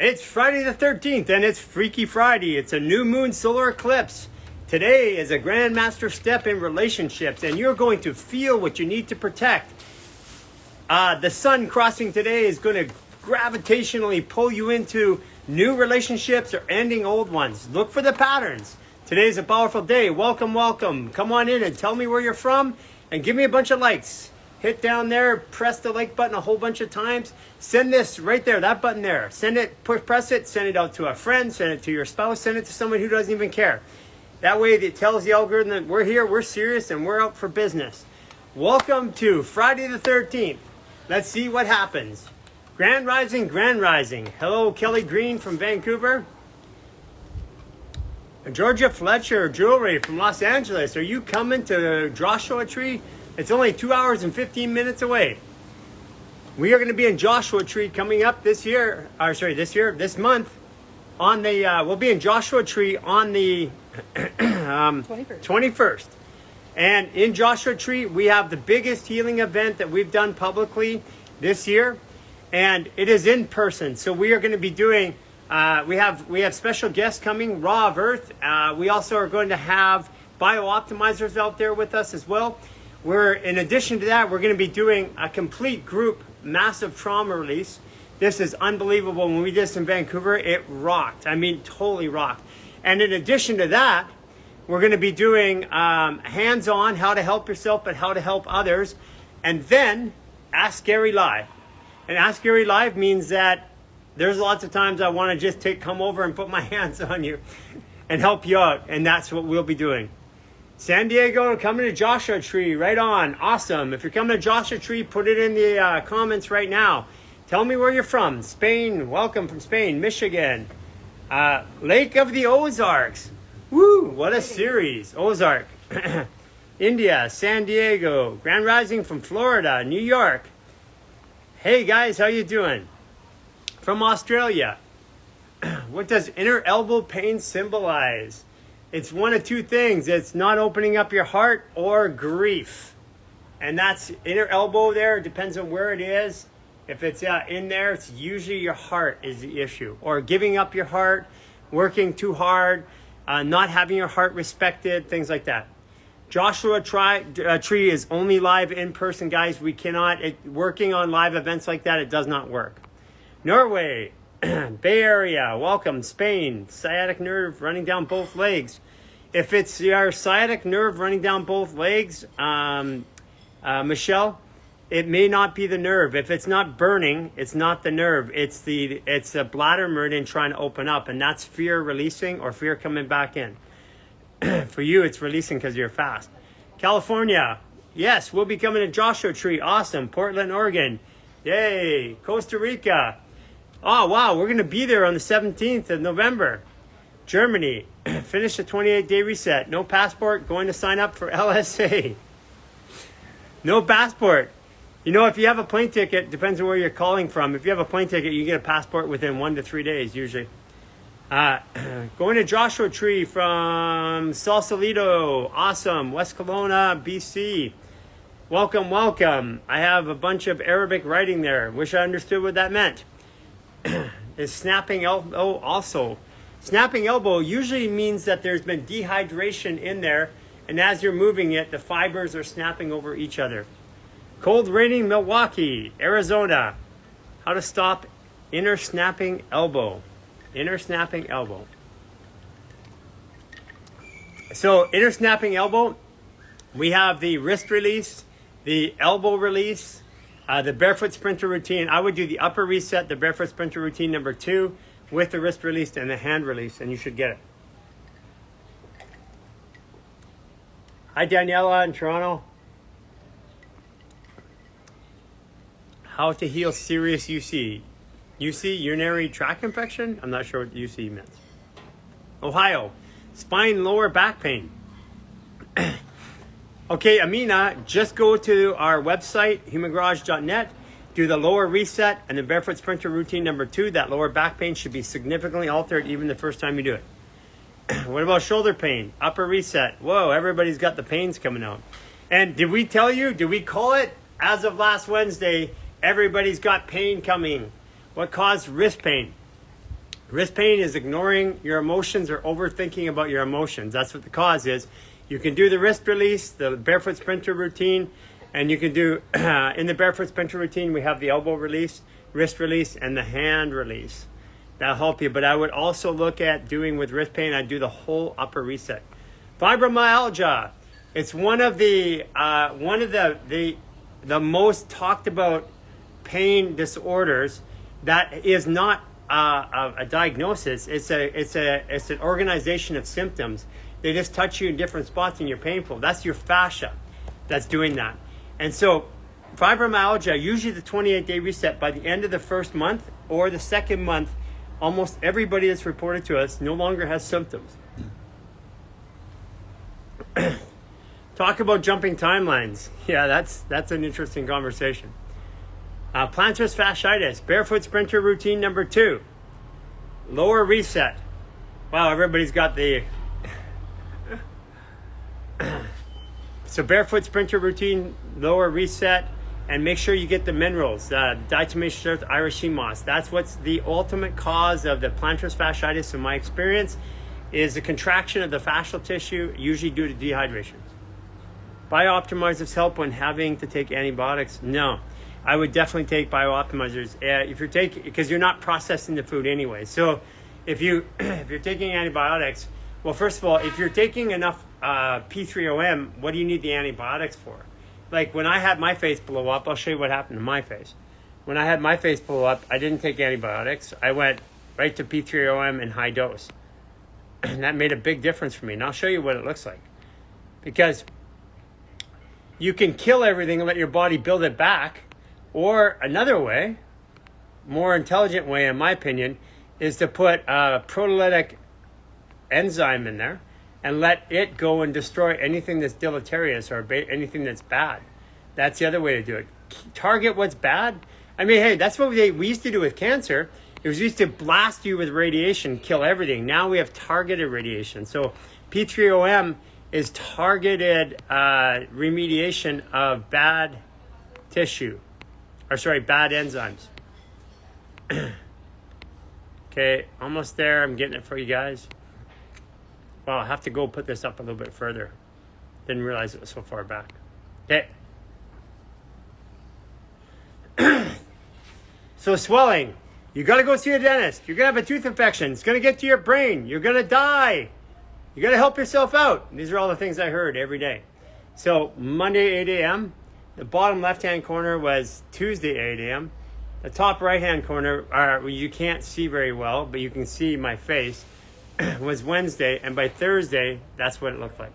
It's Friday the 13th, and it's Freaky Friday. It's a new moon solar eclipse. Today is a grandmaster step in relationships, and you're going to feel what you need to protect. The sun crossing today is going to gravitationally pull you into new relationships or ending old ones. Look for the patterns. Today's a powerful day. Welcome, welcome. Come on in and tell me where you're from, and give me a bunch of likes. Hit down there, press the like button a whole bunch of times. Send this right there, that button there. Send it, press it, send it out to a friend, send it to your spouse, send it to someone who doesn't even care. That way it tells the algorithm that we're here, we're serious, and we're out for business. Welcome to Friday the 13th. Let's see what happens. Grand Rising, Grand Rising. Hello, Kelly Green from Vancouver. Georgia Fletcher Jewelry from Los Angeles. Are you coming to Joshua Tree? It's only 2 hours and 15 minutes away. We are going to be in Joshua Tree coming up this month. We'll be in Joshua Tree on the 21st. And in Joshua Tree, we have the biggest healing event that we've done publicly this year. And it is in person. So we are going to be doing, we have special guests coming, Raw of Earth. We also are going to have bio-optimizers out there with us as well. In addition to that, we're going to be doing a complete group massive trauma release. This is unbelievable. When we did this in Vancouver, it rocked. I mean, totally rocked. And in addition to that, we're going to be doing hands-on, how to help yourself, but how to help others. And then Ask Gary Live. And Ask Gary Live means that there's lots of times I want to just come over and put my hands on you and help you out. And that's what we'll be doing. San Diego, coming to Joshua Tree, right on. Awesome. If you're coming to Joshua Tree, put it in the comments right now. Tell me where you're from. Spain, welcome from Spain. Michigan. Lake of the Ozarks. Woo, what a series. Ozark. India, San Diego. Grand Rising from Florida, New York. Hey guys, how you doing? From Australia. What does inner elbow pain symbolize? It's one of two things. It's not opening up your heart or grief. And that's inner elbow there. It depends on where it is. If it's in there, it's usually your heart is the issue. Or giving up your heart, working too hard, not having your heart respected, things like that. Joshua Tree is only live in person, guys. We cannot, working on live events like that, it does not work. Norway, Bay Area, welcome. Spain, sciatic nerve running down both legs. If it's your sciatic nerve running down both legs, Michelle, it may not be the nerve. If it's not burning, it's not the nerve. It's the bladder meridian trying to open up, and that's fear releasing or fear coming back in. For you, it's releasing because you're fast. California, yes, we'll be coming to Joshua Tree. Awesome. Portland, Oregon. Yay. Costa Rica. Oh, wow, we're going to be there on the 17th of November. Germany, finish the 28-day reset. No passport, going to sign up for LSA. No passport. You know, if you have a plane ticket, depends on where you're calling from. If you have a plane ticket, you get a passport within 1 to 3 days, usually. Going to Joshua Tree from Sausalito. Awesome. West Kelowna, BC. Welcome, welcome. I have a bunch of Arabic writing there. Wish I understood what that meant. Is snapping elbow also. Snapping elbow usually means that there's been dehydration in there, and as you're moving it, the fibers are snapping over each other. Cold raining Milwaukee, Arizona. How to stop inner snapping elbow. Inner snapping elbow. So inner snapping elbow, we have the wrist release, the elbow release, the barefoot sprinter routine. I would do the upper reset, the barefoot sprinter routine number 2 with the wrist release and the hand release, and you should get it. Hi, Daniela in Toronto. How to heal serious UC. UC, urinary tract infection? I'm not sure what UC meant. Ohio, spine, lower back pain. Okay, Amina, just go to our website, humangarage.net, do the lower reset and the barefoot sprinter routine number 2. That lower back pain should be significantly altered even the first time you do it. What about shoulder pain? Upper reset. Whoa, everybody's got the pains coming out. And did we tell you, did we call it? As of last Wednesday, everybody's got pain coming. What caused wrist pain? Wrist pain is ignoring your emotions or overthinking about your emotions. That's what the cause is. You can do the wrist release, the barefoot sprinter routine, and you can do, in the barefoot sprinter routine, we have the elbow release, wrist release, and the hand release. That'll help you. But I would also look at doing with wrist pain, I'd do the whole upper reset. Fibromyalgia. It's one of the most talked about pain disorders that is not a diagnosis. It's an organization of symptoms. They just touch you in different spots and you're painful. That's your fascia that's doing that. And so fibromyalgia, usually the 28-day reset, by the end of the first month or the second month, almost everybody that's reported to us no longer has symptoms. Talk about jumping timelines. Yeah, that's an interesting conversation. Plantar fasciitis, barefoot sprinter routine number 2. Lower reset. Wow, everybody's got the... So barefoot sprinter routine, lower reset, and make sure you get the minerals, diatomaceous earth, Irish sea moss. That's what's the ultimate cause of the plantar fasciitis in my experience, is the contraction of the fascial tissue, usually due to dehydration. Biooptimizers help when having to take antibiotics? No. I would definitely take biooptimizers if you're taking, because you're not processing the food anyway. So if you're taking antibiotics, well, first of all, if you're taking enough P3OM, what do you need the antibiotics for? Like when I had my face blow up, I'll show you what happened to my face. When I had my face blow up, I didn't take antibiotics. I went right to P3OM in high dose. And that made a big difference for me. And I'll show you what it looks like. Because you can kill everything and let your body build it back. Or another way, more intelligent way in my opinion, is to put a proteolytic enzyme in there and let it go and destroy anything that's deleterious or anything that's bad. That's the other way to do it. Target what's bad. I mean, hey, that's what we used to do with cancer. It was used to blast you with radiation, kill everything. Now we have targeted radiation. So P3OM is targeted remediation of bad tissue. Bad enzymes. Okay, almost there. I'm getting it for you guys. Well, I'll have to go put this up a little bit further. Didn't realize it was so far back. Okay. So swelling. You got to go see a dentist. You're going to have a tooth infection. It's going to get to your brain. You're going to die. You got to help yourself out. These are all the things I heard every day. So Monday, 8 a.m. The bottom left-hand corner was Tuesday, 8 a.m. The top right-hand corner, you can't see very well, but you can see my face, was Wednesday. And by Thursday, that's what it looked like.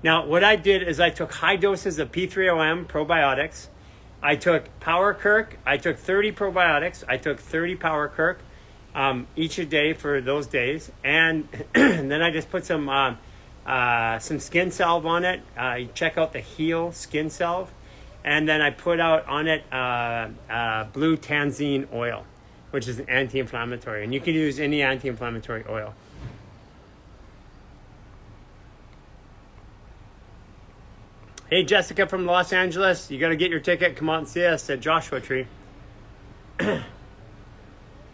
Now, what I did is I took high doses of P3OM probiotics. I took Power Kirk. I took 30 probiotics. I took 30 Power Kirk each a day for those days. And, and then I just put some skin salve on it. You check out the Heal skin salve. And then I put out on it blue tanzine oil, which is an anti-inflammatory. And you can use any anti-inflammatory oil. Hey, Jessica from Los Angeles. You got to get your ticket. Come out and see us at Joshua Tree.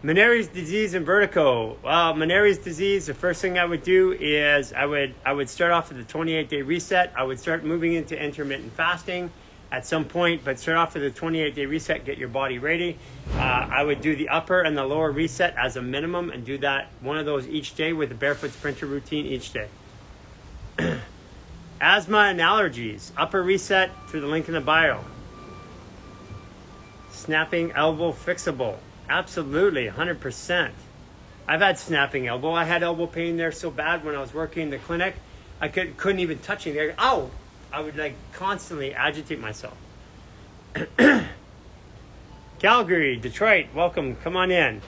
Meniere's disease and vertigo. Well, Meniere's disease, the first thing I would do is I would start off with a 28-day reset. I would start moving into intermittent fasting at some point, but start off with a 28-day reset, get your body ready. I would do the upper and the lower reset as a minimum and do that one of those each day with the barefoot sprinter routine each day. Asthma and allergies, upper reset through the link in the bio. Snapping elbow fixable, absolutely, 100%. I've had snapping elbow. I had elbow pain there so bad when I was working in the clinic, I couldn't even touch anything. Ow! I would constantly agitate myself. Calgary, Detroit, welcome. Come on in.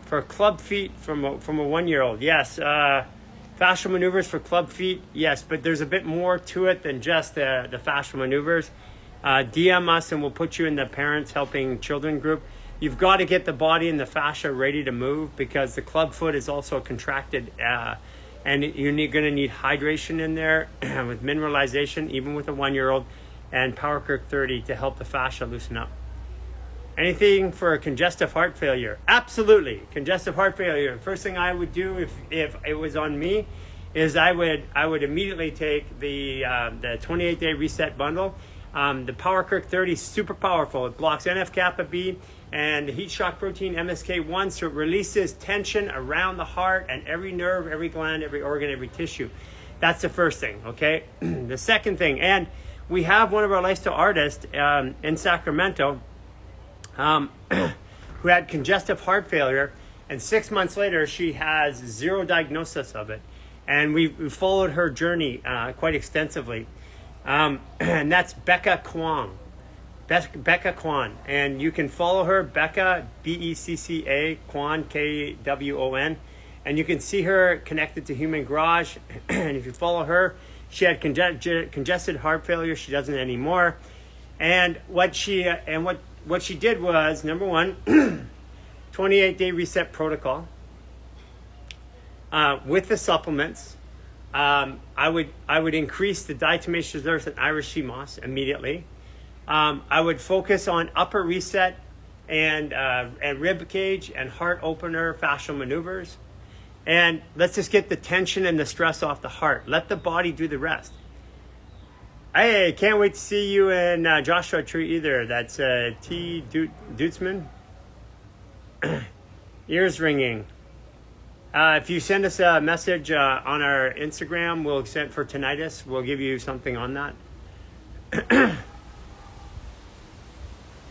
For club feet from a 1-year-old, yes. Fascial maneuvers for club feet, yes. But there's a bit more to it than just the fascial maneuvers. DM us and we'll put you in the Parents Helping Children group. You've got to get the body and the fascia ready to move because the club foot is also contracted. And you're going to need hydration in there with mineralization, even with a 1-year-old, and Power Kirk 30 to help the fascia loosen up. Anything for congestive heart failure? Absolutely. Congestive heart failure. First thing I would do if it was on me is I would immediately take the 28-day reset bundle. The Power Kirk 30 is super powerful. It blocks NF-kappa B and the heat shock protein MSK1, so it releases tension around the heart and every nerve, every gland, every organ, every tissue. That's the first thing, okay? The second thing, and we have one of our lifestyle artists in Sacramento who had congestive heart failure, and 6 months later, she has zero diagnosis of it. And we followed her journey quite extensively. And that's Becca Kwong. Becca Kwon. And you can follow her, Becca, Becca, Kwon, Kwon. And you can see her connected to Human Garage. And if you follow her, she had congested heart failure. She doesn't anymore. And what she did was, number one, 28-day reset protocol. With the supplements, I would increase the diatomaceous earth and Irish sea moss immediately. I would focus on upper reset and rib cage and heart opener fascial maneuvers. And let's just get the tension and the stress off the heart. Let the body do the rest. Hey, can't wait to see you in Joshua Tree either. That's T. Dutzman. Ears ringing. If you send us a message on our Instagram, we'll send for tinnitus. We'll give you something on that.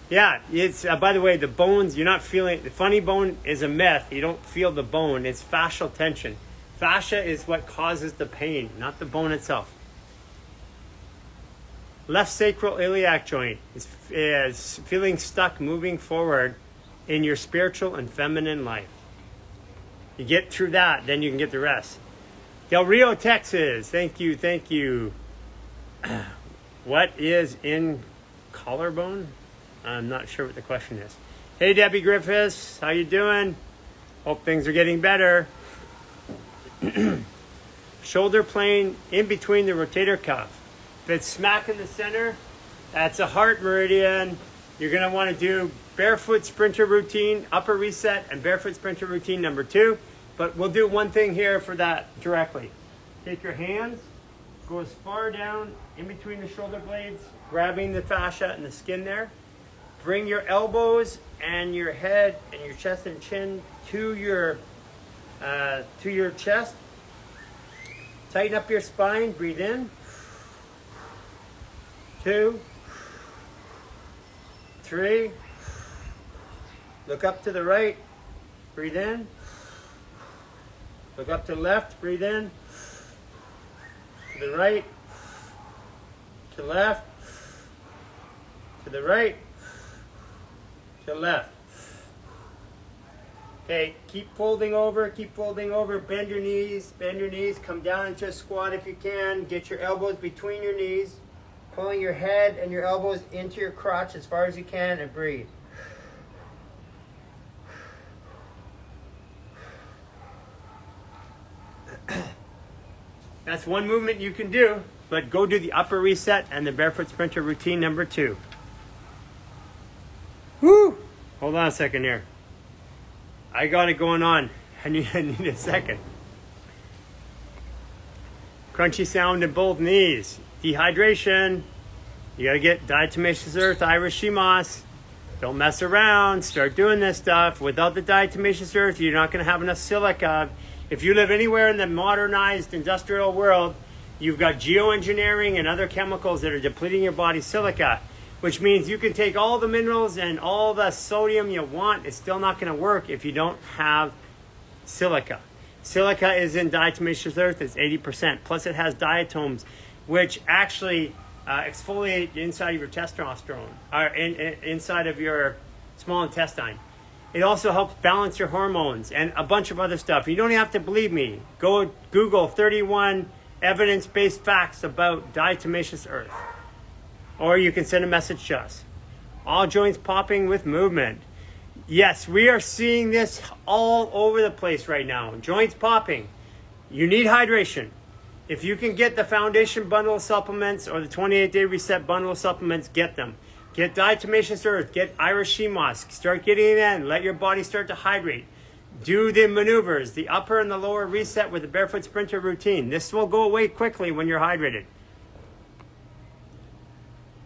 Yeah, it's by the way, the bones, you're not feeling, the funny bone is a myth. You don't feel the bone. It's fascial tension. Fascia is what causes the pain, not the bone itself. Left sacral iliac joint is feeling stuck moving forward in your spiritual and feminine life. You get through that, then you can get the rest. Del Rio, Texas. Thank you, thank you. What is in collarbone? I'm not sure what the question is. Hey, Debbie Griffiths. How you doing? Hope things are getting better. Shoulder plane in between the rotator cuff. If it's smack in the center, that's a heart meridian. You're going to want to do barefoot sprinter routine, upper reset, and barefoot sprinter routine number 2. But we'll do one thing here for that directly. Take your hands, go as far down in between the shoulder blades, grabbing the fascia and the skin there. Bring your elbows and your head and your chest and chin to your chest. Tighten up your spine. Breathe in. 2, 3. Look up to the right. Breathe in. Look up to the left. Breathe in. To the right. To the left. To the right. To the left. Okay, keep folding over, bend your knees, come down into a squat if you can, get your elbows between your knees, pulling your head and your elbows into your crotch as far as you can, and breathe. That's one movement you can do, but go do the upper reset and the barefoot sprinter routine number 2. Woo! Hold on a second here. I got it going on. I need a second. Crunchy sound in both knees. Dehydration. You gotta get diatomaceous earth, Irish sea moss. Don't mess around. Start doing this stuff. Without the diatomaceous earth, you're not gonna have enough silica. If you live anywhere in the modernized industrial world, you've got geoengineering and other chemicals that are depleting your body's silica, which means you can take all the minerals and all the sodium you want. It's still not going to work if you don't have silica. Silica is in diatomaceous earth. It's 80%. Plus it has diatoms, which actually exfoliate inside of your testosterone, or inside of your small intestine. It also helps balance your hormones and a bunch of other stuff. You don't even have to believe me. Go Google 31 evidence-based facts about diatomaceous earth. Or you can send a message to us. All joints popping with movement. Yes, we are seeing this all over the place right now. Joints popping. You need hydration. If you can get the foundation bundle of supplements or the 28-day reset bundle of supplements, get them. Get diatomaceous earth, get Irish sea moss, start getting it in, let your body start to hydrate. Do the maneuvers, the upper and the lower reset with the barefoot sprinter routine. This will go away quickly when you're hydrated.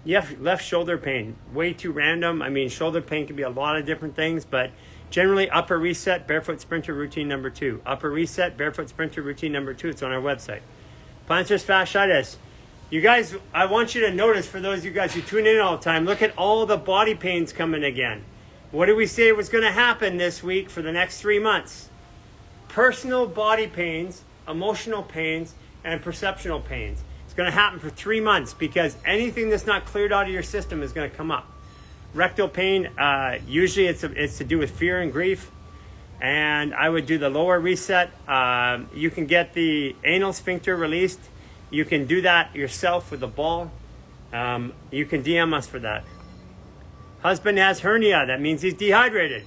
You have left shoulder pain, way too random. I mean, shoulder pain can be a lot of different things, but generally upper reset, barefoot sprinter routine number 2. Upper reset, barefoot sprinter routine number 2. It's on our website. Plantar fasciitis. You guys, I want you to notice, for those of you guys who tune in all the time, look at all the body pains coming again. What did we say was going to happen this week for the next 3 months? Personal body pains, emotional pains, and perceptual pains. It's going to happen for 3 months because anything that's not cleared out of your system is going to come up. Rectal pain, usually it's to do with fear and grief. And I would do the lower reset. You can get the anal sphincter released. You can do that yourself with a ball. You can DM us for that. Husband has hernia. That means he's dehydrated.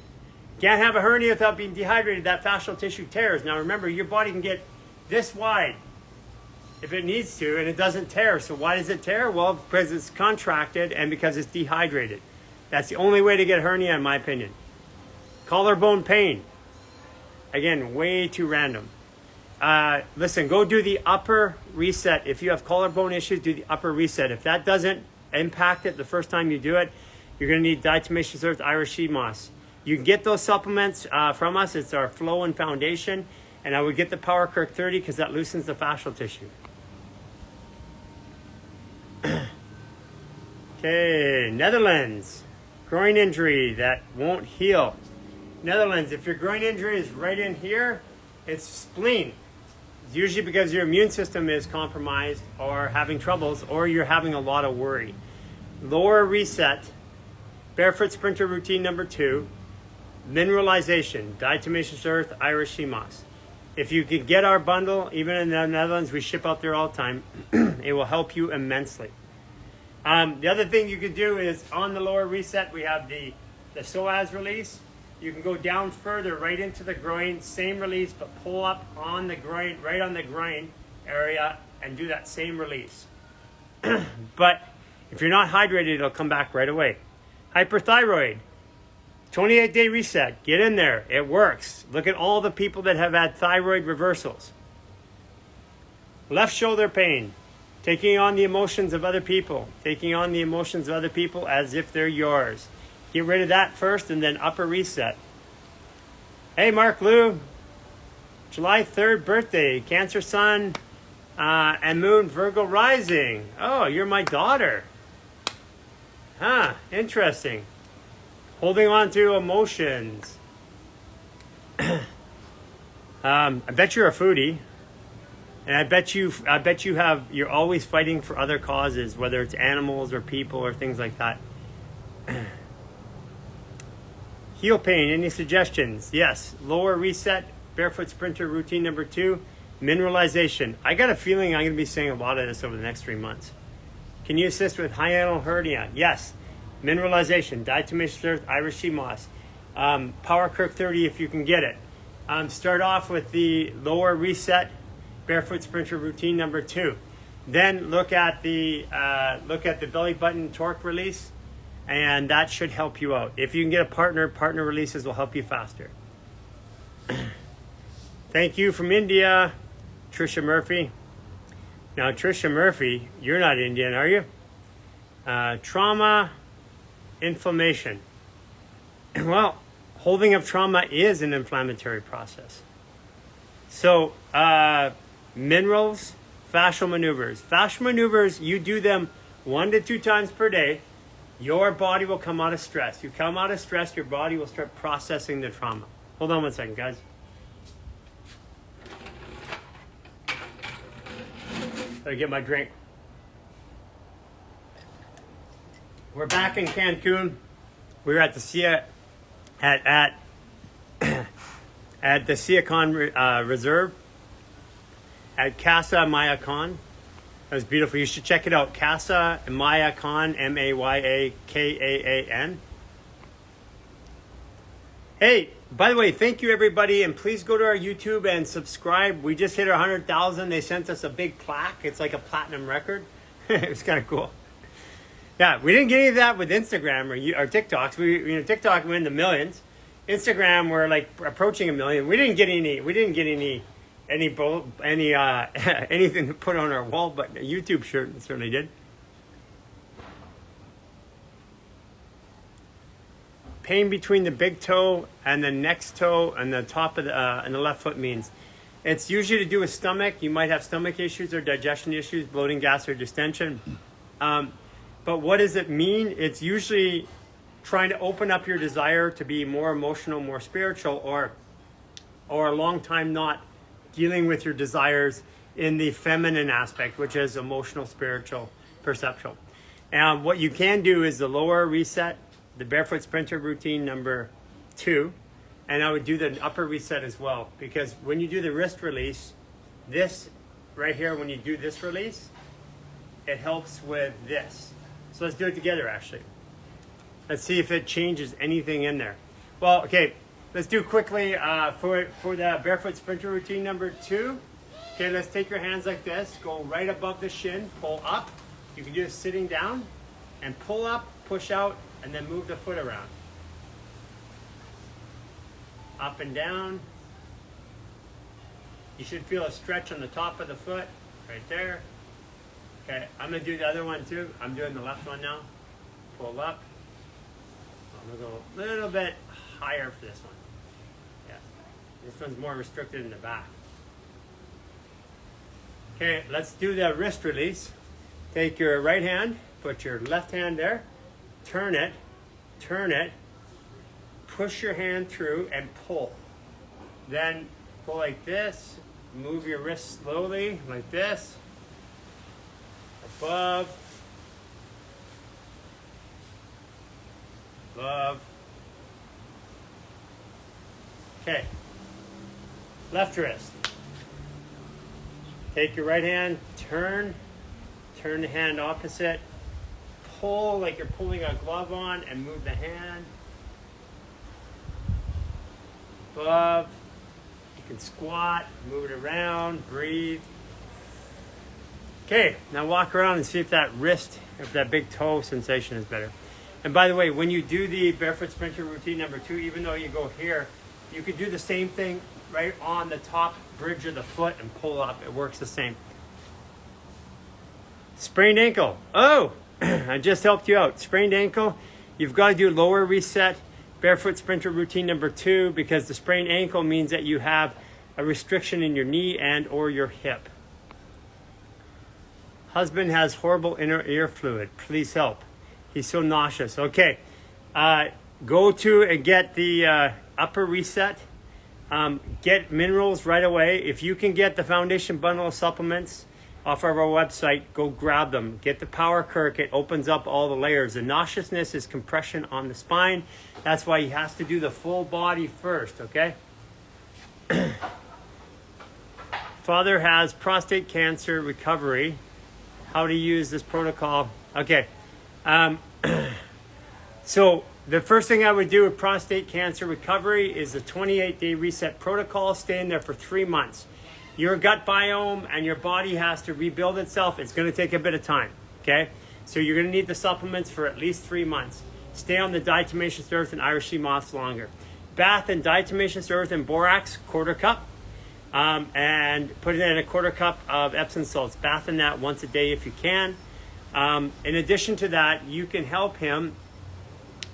Can't have a hernia without being dehydrated. That fascial tissue tears. Now remember, your body can get this wide if it needs to, and it doesn't tear. So why does it tear? Well, because it's contracted and because it's dehydrated. That's the only way to get hernia, in my opinion. Collarbone pain. Again, way too random. Listen, go do the upper reset. If you have collarbone issues, do the upper reset. If that doesn't impact it the first time you do it, you're going to need diatomaceous earth, Irish sea moss. You can get those supplements from us. It's our Flow and Foundation. And I would get the Power Kirk 30 because that loosens the fascial tissue. Okay, Netherlands. Groin injury that won't heal. Netherlands, if your groin injury is right in here, it's spleen. It's usually because your immune system is compromised or having troubles, or you're having a lot of worry. Lower reset, barefoot sprinter routine number 2, mineralization, diatomaceous earth, Irish sea moss. If you could get our bundle, even in the Netherlands, we ship out there all the time, it will help you immensely. The other thing you could do is on the lower reset, we have the psoas release. You can go down further right into the groin, same release, but pull up on the groin, right on the groin area, and do that same release. But if you're not hydrated, it'll come back right away. Hyperthyroid, 28-day reset. Get in there. It works. Look at all the people that have had thyroid reversals. Left shoulder pain, taking on the emotions of other people, taking on the emotions of other people as if they're yours. Get rid of that first and then upper reset. Hey, Mark Lou, July 3rd birthday, Cancer Sun and Moon Virgo rising. Oh, you're my daughter. Huh, interesting. Holding on to emotions. I bet you're a foodie. And I bet you're always fighting for other causes, whether it's animals or people or things like that. Heel pain, any suggestions? Yes. Lower reset, barefoot sprinter routine number 2, mineralization. I got a feeling I'm going to be saying a lot of this over the next 3 months. Can you assist with hiatal hernia? Yes. Mineralization, diatomaceous earth, Irish sea moss. Power Kirk 30 if you can get it. Start off with the lower reset, barefoot sprinter routine number 2. Then look at the belly button torque release. And that should help you out. If you can get a partner releases will help you faster. Thank you from India, Trisha Murphy. Now, Trisha Murphy, you're not Indian, are you? Trauma, inflammation. Well, holding up trauma is an inflammatory process. So, minerals, fascial maneuvers. Fascial maneuvers, you do them 1 to 2 times per day. Your body will come out of stress. You come out of stress, your body will start processing the trauma. Hold on 1 second, guys. Gotta get my drink. We're back in Cancun. We were at the at the Siacan Reserve at Casa Mayacan. That was beautiful. You should check it out. Casa Mayacan, Mayakaaan. Hey, by the way, thank you everybody, and please go to our YouTube and subscribe. We just hit 100,000. They sent us a big plaque. It's like a platinum record. It was kind of cool. Yeah, we didn't get any of that with Instagram or TikToks. TikTok went in the millions. Instagram, we're like approaching 1 million. We didn't get any anything to put on our wall, but YouTube certainly did. Pain between the big toe and the next toe and the top of and the left foot means it's usually to do with stomach. You might have stomach issues or digestion issues, bloating, gas, or distension. But what does it mean? It's usually trying to open up your desire to be more emotional, more spiritual, or a long time not dealing with your desires in the feminine aspect, which is emotional, spiritual, perceptual. And what you can do is the lower reset, the barefoot sprinter routine number 2, and I would do the upper reset as well, because when you do the wrist release, this right here, when you do this release, it helps with this. So let's do it together, actually. Let's see if it changes anything in there. Well, okay, let's do quickly for the barefoot sprinter routine number 2. Okay, let's take your hands like this, go right above the shin, pull up. You can do this sitting down, and pull up, push out, and then move the foot around. Up and down. You should feel a stretch on the top of the foot, right there. Okay, I'm gonna do the other one too. I'm doing the left one now. Pull up. I'm gonna go a little bit higher for this one. Yeah, this one's more restricted in the back. Okay, let's do the wrist release. Take your right hand, put your left hand there, turn it, push your hand through and pull. Then go like this, move your wrist slowly, like this, above, okay, left wrist. Take your right hand, turn the hand opposite, pull like you're pulling a glove on, and move the hand above. You can squat, move it around, breathe. Okay, now walk around and see if that wrist, if that big toe sensation is better. And by the way, when you do the barefoot sprinter routine number 2, even though you go here, you could do the same thing right on the top bridge of the foot and pull up. It works the same. Sprained ankle. Oh, I just helped you out. Sprained ankle, you've got to do lower reset, barefoot sprinter routine number 2, because the sprained ankle means that you have a restriction in your knee and or your hip. Husband has horrible inner ear fluid. Please help. He's so nauseous. Okay, go to and get the upper reset. Get minerals right away. If you can get the foundation bundle of supplements off of our website, go grab them. Get the Power Kirk. It opens up all the layers. The nauseousness is compression on the spine. That's why he has to do the full body first, okay? Father has prostate cancer recovery. How to use this protocol. Okay. So the first thing I would do with prostate cancer recovery is the 28-day reset protocol. Stay in there for 3 months. Your gut biome and your body has to rebuild itself. It's going to take a bit of time, okay? So you're going to need the supplements for at least 3 months. Stay on the diatomaceous earth and Irish sea moss longer. Bath in diatomaceous earth and borax, 1/4 cup. And put it in a 1/4 cup of Epsom salts. Bath in that once a day if you can. In addition to that, you can help him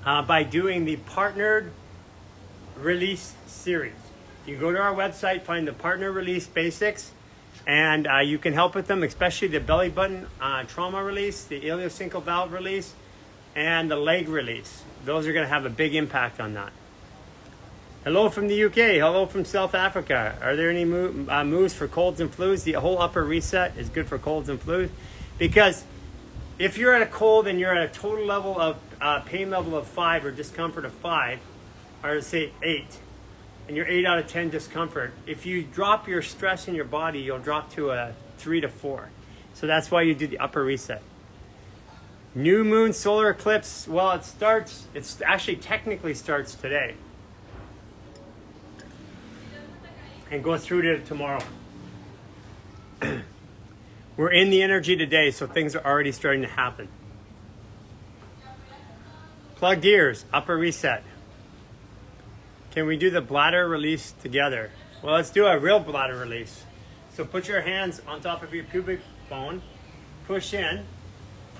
by doing the Partnered Release series. You go to our website, find the Partner Release Basics, and you can help with them, especially the belly button trauma release, the ileocecal valve release, and the leg release. Those are going to have a big impact on that. Hello from the UK. Hello from South Africa. Are there any moves for colds and flus? The whole upper reset is good for colds and flus, because if you're at a cold and you're at a total level of pain level of 5 or discomfort of 5, or say 8, and you're 8 out of 10 discomfort, if you drop your stress in your body, you'll drop to a 3 to 4. So that's why you do the upper reset. New moon solar eclipse. Well, it's actually technically starts today. And go through to tomorrow. We're in the energy today, so things are already starting to happen. Plugged ears, upper reset. Can we do the bladder release together? Well, let's do a real bladder release. So put your hands on top of your pubic bone, push in,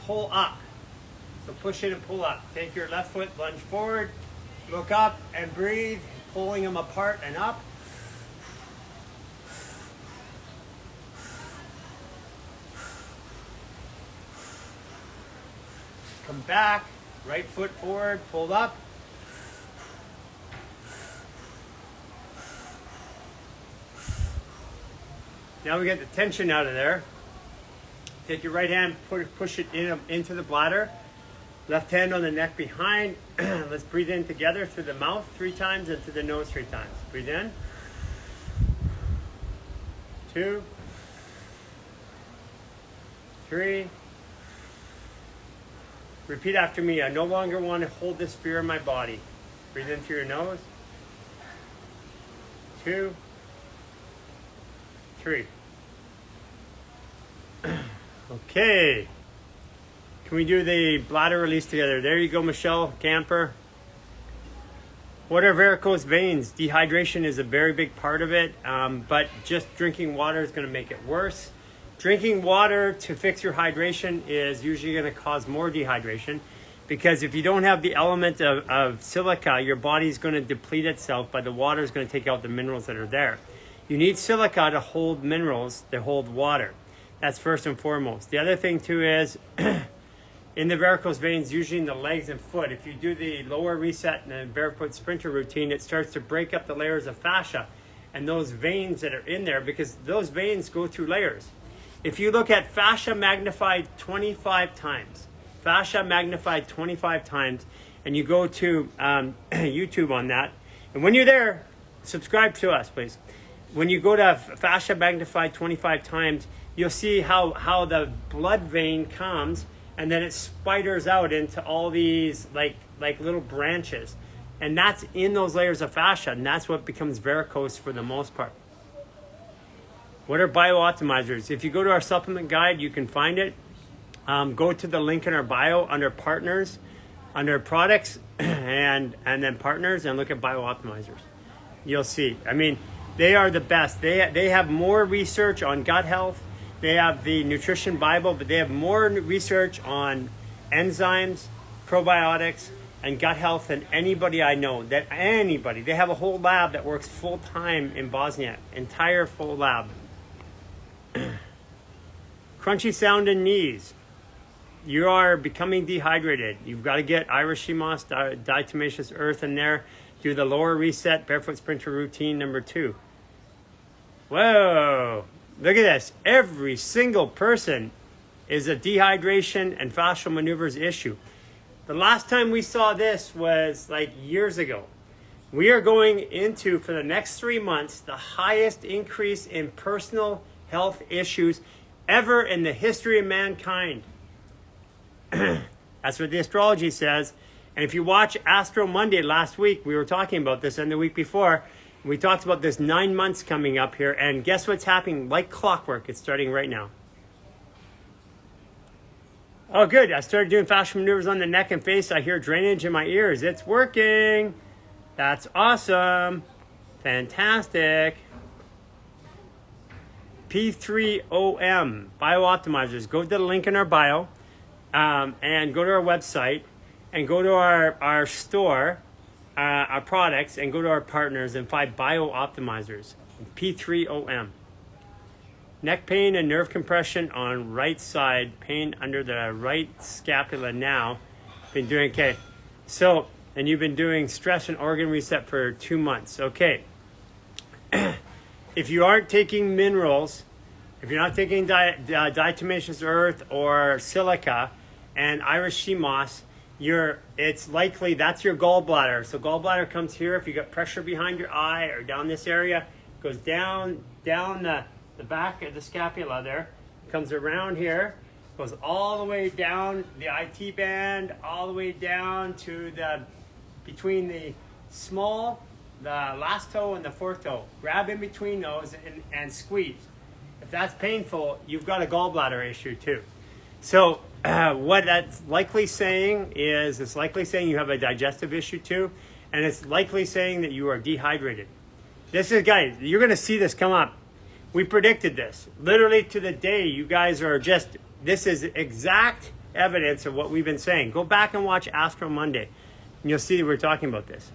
pull up. So push in and pull up. Take your left foot, lunge forward, look up and breathe, pulling them apart and up. Come back, right foot forward, pulled up. Now we get the tension out of there. Take your right hand, push it into the bladder. Left hand on the neck behind. Let's breathe in together through the mouth 3 times and through the nose 3 times. Breathe in. 2, 3. Repeat after me. I no longer want to hold this fear in my body. Breathe in through your nose. 2, 3. Okay. Can we do the bladder release together? There you go, Michelle Camper. What are varicose veins? Dehydration is a very big part of it, but just drinking water is going to make it worse. Drinking water to fix your hydration is usually going to cause more dehydration, because if you don't have the element of silica, your body's going to deplete itself, but the water is going to take out the minerals that are there. You need silica to hold minerals, to hold water. That's first and foremost. The other thing too is in the varicose veins, usually in the legs and foot, if you do the lower reset and the barefoot sprinter routine, it starts to break up the layers of fascia and those veins that are in there, because those veins go through layers. If you look at fascia magnified 25 times, and you go to YouTube on that, and when you're there, subscribe to us, please. When you go to fascia magnified 25 times, you'll see how the blood vein comes, and then it spiders out into all these like little branches. And that's in those layers of fascia, and that's what becomes varicose for the most part. What are biooptimizers? If you go to our supplement guide, you can find it. Go to the link in our bio under partners, under products, and then partners, and look at biooptimizers. You'll see. I mean, they are the best. They have more research on gut health. They have the Nutrition Bible, but they have more research on enzymes, probiotics, and gut health than anybody I know. They have a whole lab that works full time in Bosnia, entire full lab. Crunchy sound in knees. You are becoming dehydrated. You've got to get Irish moss, diatomaceous earth in there. Do the lower reset barefoot sprinter routine number 2. Whoa, look at this. Every single person is a dehydration and fascial maneuvers issue. The last time we saw this was like years ago. We are going into, for the next 3 months, the highest increase in personal health issues ever in the history of mankind. That's what the astrology says. And if you watch Astro Monday last week, we were talking about this, and the week before, we talked about this 9 months coming up here, and guess what's happening? Like clockwork, it's starting right now. Oh, good. I started doing fascial maneuvers on the neck and face. I hear drainage in my ears. It's working. That's awesome. Fantastic. P3OM, Biooptimizers. Go to the link in our bio, and go to our website, and go to our store, our products, and go to our partners and find Biooptimizers. P3OM. Neck pain and nerve compression on right side, pain under the right scapula now. Been doing okay. So, and you've been doing stress and organ reset for 2 months. Okay. If you aren't taking minerals, if you're not taking diatomaceous earth or silica and Irish sea moss, it's likely that's your gallbladder. So gallbladder comes here. If you got pressure behind your eye or down this area, it goes down the back of the scapula there, comes around here, goes all the way down the IT band, all the way down to between the last toe and the fourth toe. Grab in between those and squeeze. If that's painful, you've got a gallbladder issue too. So what that's likely saying is it's likely saying you have a digestive issue too, and it's likely saying that you are dehydrated. This is, guys, you're going to see this come up. We predicted this literally to the day. You guys are just, this is exact evidence of what we've been saying. Go back and watch Astro Monday, and you'll see that we're talking about this.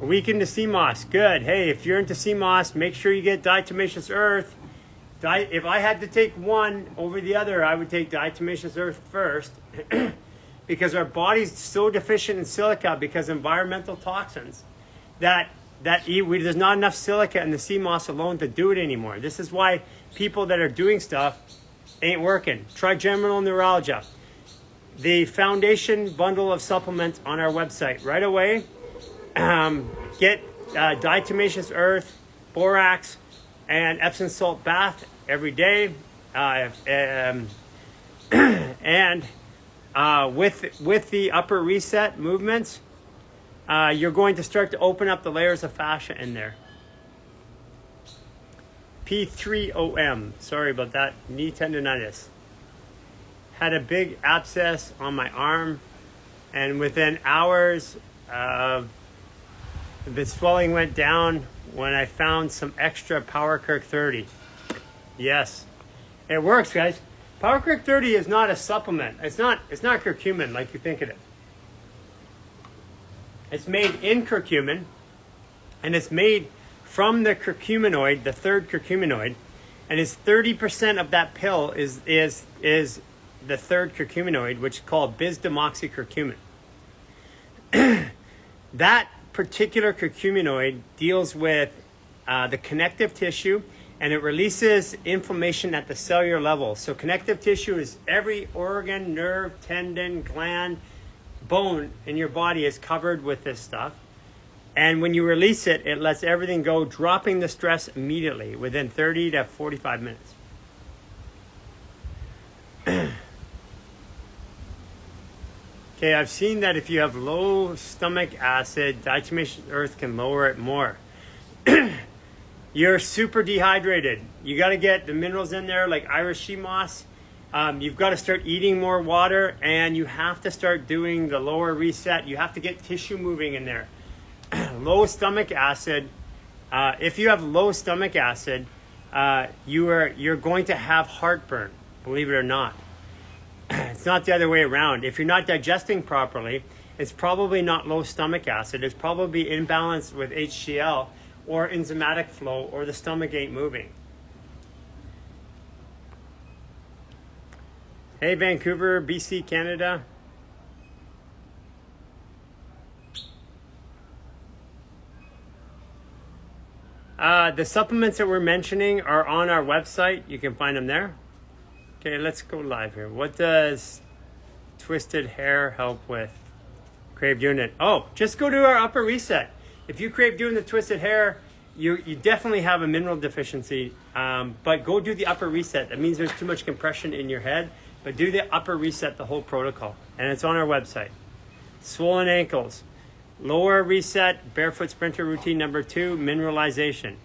A week into sea moss, good. Hey, if you're into sea moss, make sure you get diatomaceous earth. If I had to take one over the other, I would take diatomaceous earth first because our body's so deficient in silica because environmental toxins that there's not enough silica in the sea moss alone to do it anymore. This is why people that are doing stuff ain't working. Trigeminal neuralgia. The foundation bundle of supplements on our website right away. Get diatomaceous earth, borax, and Epsom salt bath every day, and with the upper reset movements, you're going to start to open up the layers of fascia in there. P3OM, sorry about that, knee tendonitis. Had a big abscess on my arm, and within hours, the swelling went down when I found some extra Power Kirk 30. Yes, it works, guys. Power Kirk 30 is not a supplement. It's not curcumin like you think it is. It's made in curcumin, and it's made from the curcuminoid, the third curcuminoid, and it's 30% of that pill is the third curcuminoid, which is called bis-demoxycurcumin. That particular curcuminoid deals with the connective tissue, and it releases inflammation at the cellular level. So connective tissue is every organ, nerve, tendon, gland, bone in your body is covered with this stuff. And when you release it, it lets everything go, dropping the stress immediately within 30 to 45 minutes. Okay, I've seen that if you have low stomach acid, diatomaceous earth can lower it more. You're super dehydrated. You got to get the minerals in there like Irish sea moss. You've got to start eating more water, and you have to start doing the lower reset. You have to get tissue moving in there. Low stomach acid. If you have low stomach acid, you're going to have heartburn, believe it or not. It's not the other way around. If you're not digesting properly, it's probably not low stomach acid. It's probably imbalanced with HCl or enzymatic flow, or the stomach ain't moving. Hey, Vancouver, BC, Canada. The supplements that we're mentioning are on our website. You can find them there. Okay, let's go live here. What does twisted hair help with? Crave doing it. Oh, just go to our upper reset. If you crave doing the twisted hair, you definitely have a mineral deficiency. But go do the upper reset. That means there's too much compression in your head. But do the upper reset, the whole protocol. And it's on our website. Swollen ankles. Lower reset, barefoot sprinter routine number 2, mineralization.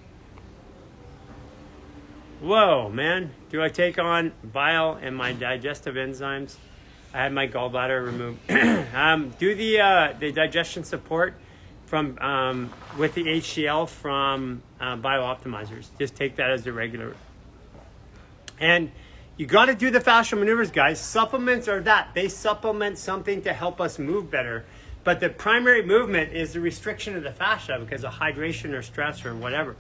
Whoa, man. Do I take on bile and my digestive enzymes? I had my gallbladder removed. Do the digestion support from with the HCl from biooptimizers. Just take that as a regular. And you got to do the fascial maneuvers, guys. Supplements are that. They supplement something to help us move better. But the primary movement is the restriction of the fascia because of hydration or stress or whatever.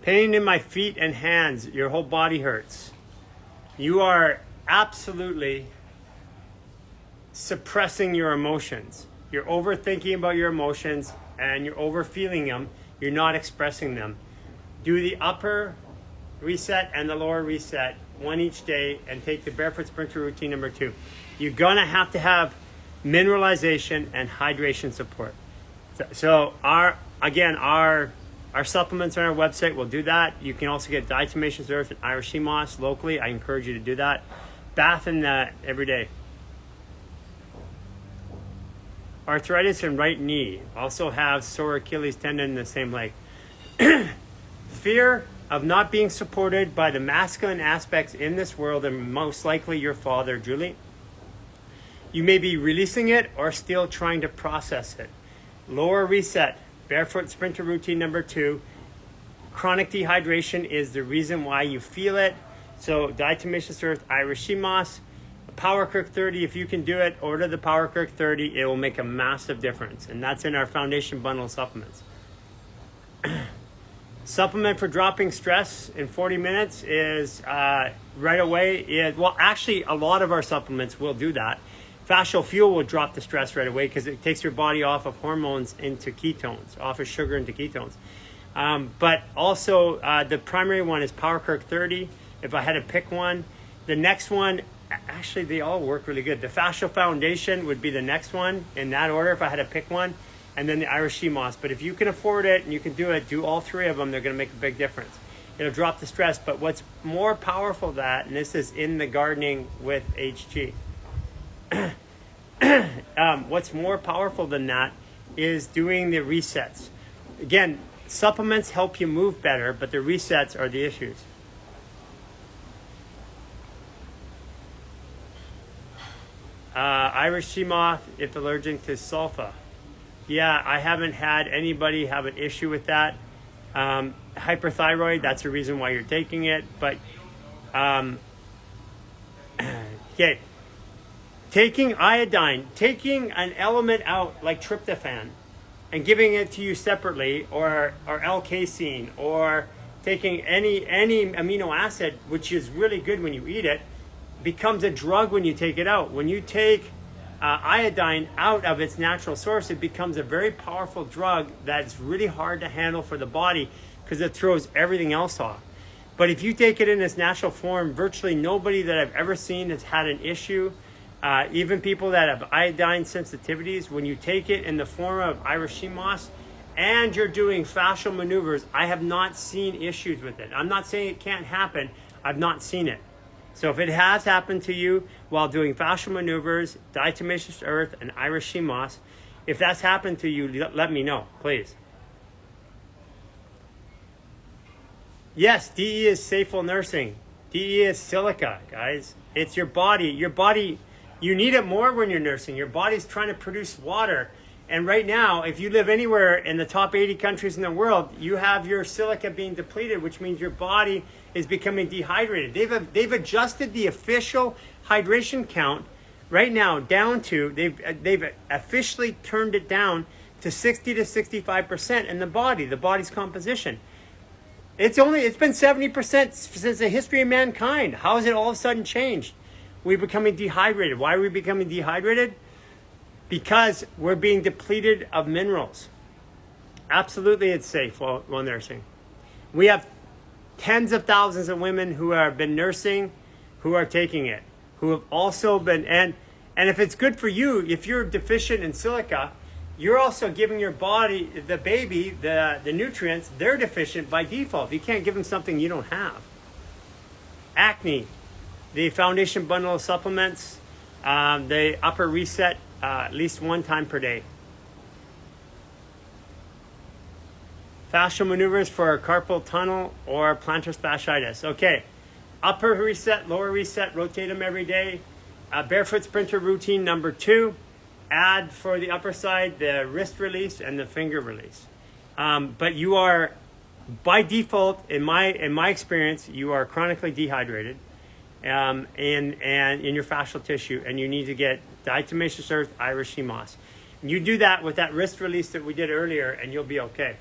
Pain in my feet and hands. Your whole body hurts. You are absolutely suppressing your emotions. You're overthinking about your emotions and you're overfeeling them. You're not expressing them. Do the upper reset and the lower reset, one each day, and take the barefoot sprinter routine number 2. You're gonna have to have mineralization and hydration support. So our supplements on our website will do that. You can also get diatomaceous earth and Irish sea moss locally. I encourage you to do that. Bath in that every day. Arthritis in right knee. Also have sore Achilles tendon in the same leg. Fear of not being supported by the masculine aspects in this world, and most likely your father, Julie. You may be releasing it or still trying to process it. Lower reset, barefoot sprinter routine number 2. Chronic dehydration is the reason why you feel it. So diatomaceous earth, Irish sea moss, Power Kirk 30. If you can do it, order the Power Kirk 30. It will make a massive difference. And that's in our foundation bundle of supplements. Supplement for dropping stress in 40 minutes is right away. Well, actually, a lot of our supplements will do that. Fascial fuel will drop the stress right away because it takes your body off of hormones into ketones, off of sugar into ketones. But also, the primary one is Power Kirk 30. If I had to pick one, the next one, actually, they all work really good. The Fascial Foundation would be the next one in that order if I had to pick one. And then the Irish sea moss. But if you can afford it and you can do it, do all 3 of them. They're going to make a big difference. It'll drop the stress. But what's more powerful than that, and this is in the gardening with HG, what's more powerful than that is doing the resets. Again, supplements help you move better, but the resets are the issues. Irish sea moth if allergic to sulfa. Yeah, I haven't had anybody have an issue with that. Hyperthyroid, that's the reason why you're taking it. But, okay, taking iodine, taking an element out like tryptophan and giving it to you separately, or L-casein, or taking any amino acid, which is really good when you eat it, becomes a drug when you take it out. When you take iodine out of its natural source, it becomes a very powerful drug that's really hard to handle for the body because it throws everything else off. But if you take it in its natural form, virtually nobody that I've ever seen has had an issue. Even people that have iodine sensitivities, when you take it in the form of Irish sea moss and you're doing fascial maneuvers, I have not seen issues with it. I'm not saying it can't happen. I've not seen it. So if it has happened to you while doing fascial maneuvers, diatomaceous earth, and Irish sea moss, if that's happened to you, let me know, please. Yes, DE is Safeful Nursing. DE is silica, guys. It's your body. Your body, you need it more when you're nursing. Your body's trying to produce water. And right now, if you live anywhere in the top 80 countries in the world, you have your silica being depleted, which means your body is becoming dehydrated. They've adjusted the official hydration count right now down to, they've officially turned it down to 60 to 65% in the body's composition. It's been 70% since the history of mankind. How has it all of a sudden changed? We're becoming dehydrated. Why are we becoming dehydrated? Because we're being depleted of minerals. Absolutely, it's safe while nursing. We have tens of thousands of women who have been nursing, who are taking it, who have also been, and if it's good for you, if you're deficient in silica, you're also giving your body, the baby, the nutrients, they're deficient by default. You can't give them something you don't have. Acne, the foundation bundle of supplements, the upper reset, at least 1 time per day. Fascial maneuvers for carpal tunnel or plantar fasciitis. Okay, upper reset, lower reset, rotate them every day. Barefoot sprinter routine number 2. Add for the upper side the wrist release and the finger release. But you are, by default, in my experience, you are chronically dehydrated, and in your fascial tissue, and you need to get diatomaceous earth, Irish sea moss. And you do that with that wrist release that we did earlier, and you'll be okay.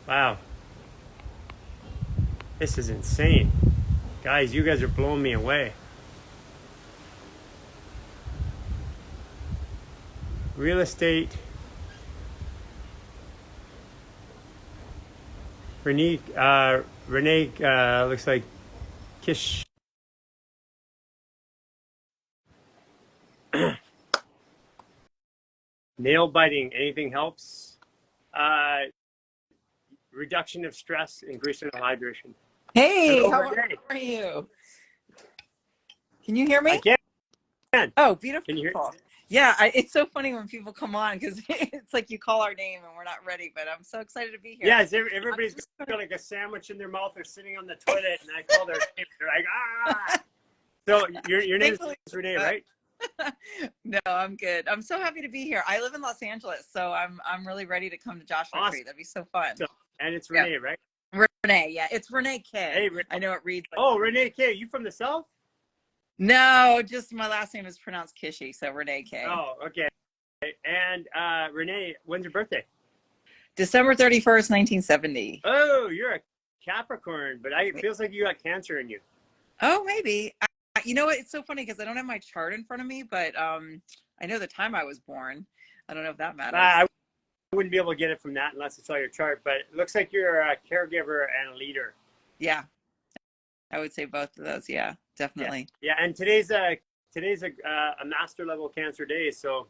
Wow. This is insane. Guys, you guys are blowing me away. Real estate. Renee looks like Kish. Nail biting, anything helps? Reduction of stress, increase in hydration. Hey, Hello, how Renee. are you? Can you hear me? I can. Oh, beautiful. Can you hear? Yeah, it's so funny when people come on because it's like you call our name and we're not ready, but I'm so excited to be here. Yes, everybody's got like a sandwich in their mouth or sitting on the toilet, and I call their name. They're like, ah. So your name is Renee, right? No, I'm good. I'm so happy to be here. I live in Los Angeles, so I'm really ready to come to Joshua Tree. That'd be so fun. And it's Renee, right? Renee, yeah, it's Renee Kay. Hey, I know it reads. Like Renee Kay. You from the South? No, just my last name is pronounced Kishy, so Renee Kay. Oh, okay. And Renee, when's your birthday? December 31st, 1970. Oh, you're a Capricorn, but it feels like you got Cancer in you. Oh, maybe. You know what? It's so funny because I don't have my chart in front of me, but I know the time I was born. I don't know if that matters. I wouldn't be able to get it from that unless I saw your chart, but it looks like you're a caregiver and a leader. Yeah, I would say both of those. Yeah, definitely. Yeah, and today's a master level Cancer day. So,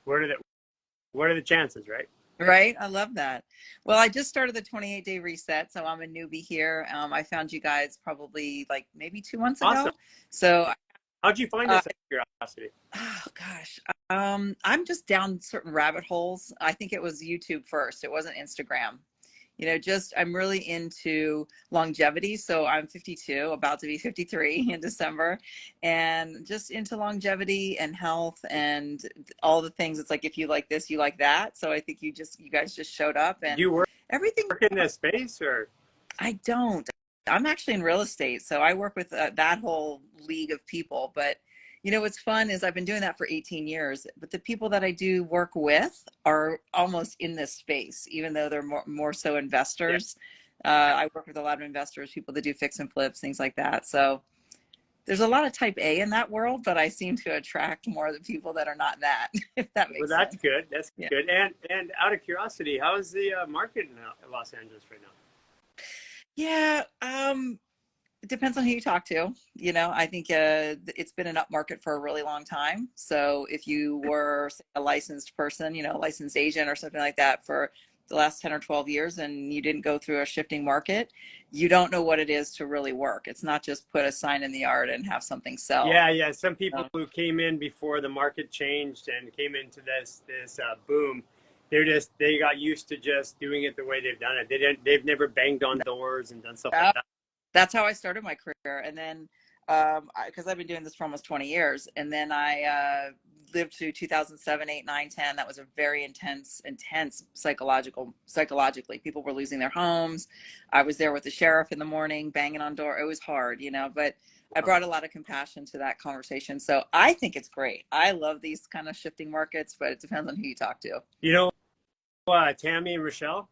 what are the chances, right? Right. I love that. Well, I just started the 28-day reset, so I'm a newbie here. I found you guys probably like maybe 2 months ago. Awesome. So how'd you find this? Curiosity. Oh gosh. I'm just down certain rabbit holes. I think it was YouTube first. It wasn't Instagram. You know, I'm really into longevity. So I'm 52, about to be 53 in December, and just into longevity and health and all the things. It's like, if you like this, you like that. So I think you guys just showed up, and you work everything. In this space, or? I don't. I'm actually in real estate. So I work with that whole league of people, but you know, what's fun is I've been doing that for 18 years, but the people that I do work with are almost in this space, even though they're more so investors. Yeah. I work with a lot of investors, people that do fix and flips, things like that. So there's a lot of type A in that world, but I seem to attract more of the people that are not that, if that makes sense. Well, that's good. That's good. And out of curiosity, how is the market in Los Angeles right now? Yeah. It depends on who you talk to. You know, I think it's been an up market for a really long time. So if you were a licensed person, you know, a licensed agent or something like that for the last 10 or 12 years, and you didn't go through a shifting market, you don't know what it is to really work. It's not just put a sign in the yard and have something sell. Yeah. Some people who came in before the market changed and came into this boom, they got used to just doing it the way they've done it. They've never banged on doors and done stuff like that. That's how I started my career. And then, because I've been doing this for almost 20 years, and then I lived through 2007, 8, 9, 10. That was a very intense psychologically. People were losing their homes. I was there with the sheriff in the morning, banging on door. It was hard, you know, but I brought a lot of compassion to that conversation. So I think it's great. I love these kind of shifting markets, but it depends on who you talk to. You know, Tammy and Rochelle?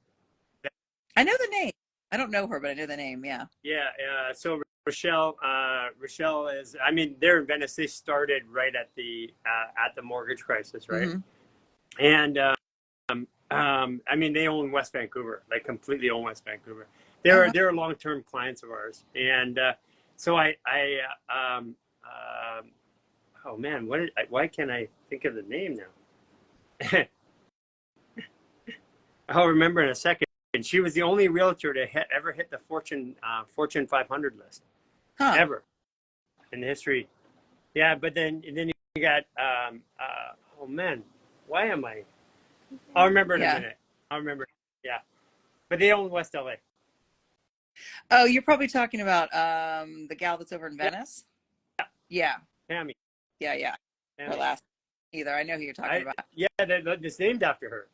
I know the name. I don't know her, but I know the name. Yeah. Yeah. So Rochelle is, I mean, they're in Venice. They started right at the mortgage crisis, right? Mm-hmm. And I mean, they own West Vancouver, like completely own West Vancouver. They're long-term clients of ours, and so oh man, why can't I think of the name now? I'll remember in a second. And she was the only realtor to ever hit the Fortune 500 list, ever in the history. Yeah, but then you got oh man, why am I? I'll remember in a minute. I'll remember. Yeah, but they own West LA. Oh, you're probably talking about the gal that's over in Venice. Yeah. Tammy. Yeah. Her last either. I know who you're talking about. Yeah, it's named after her.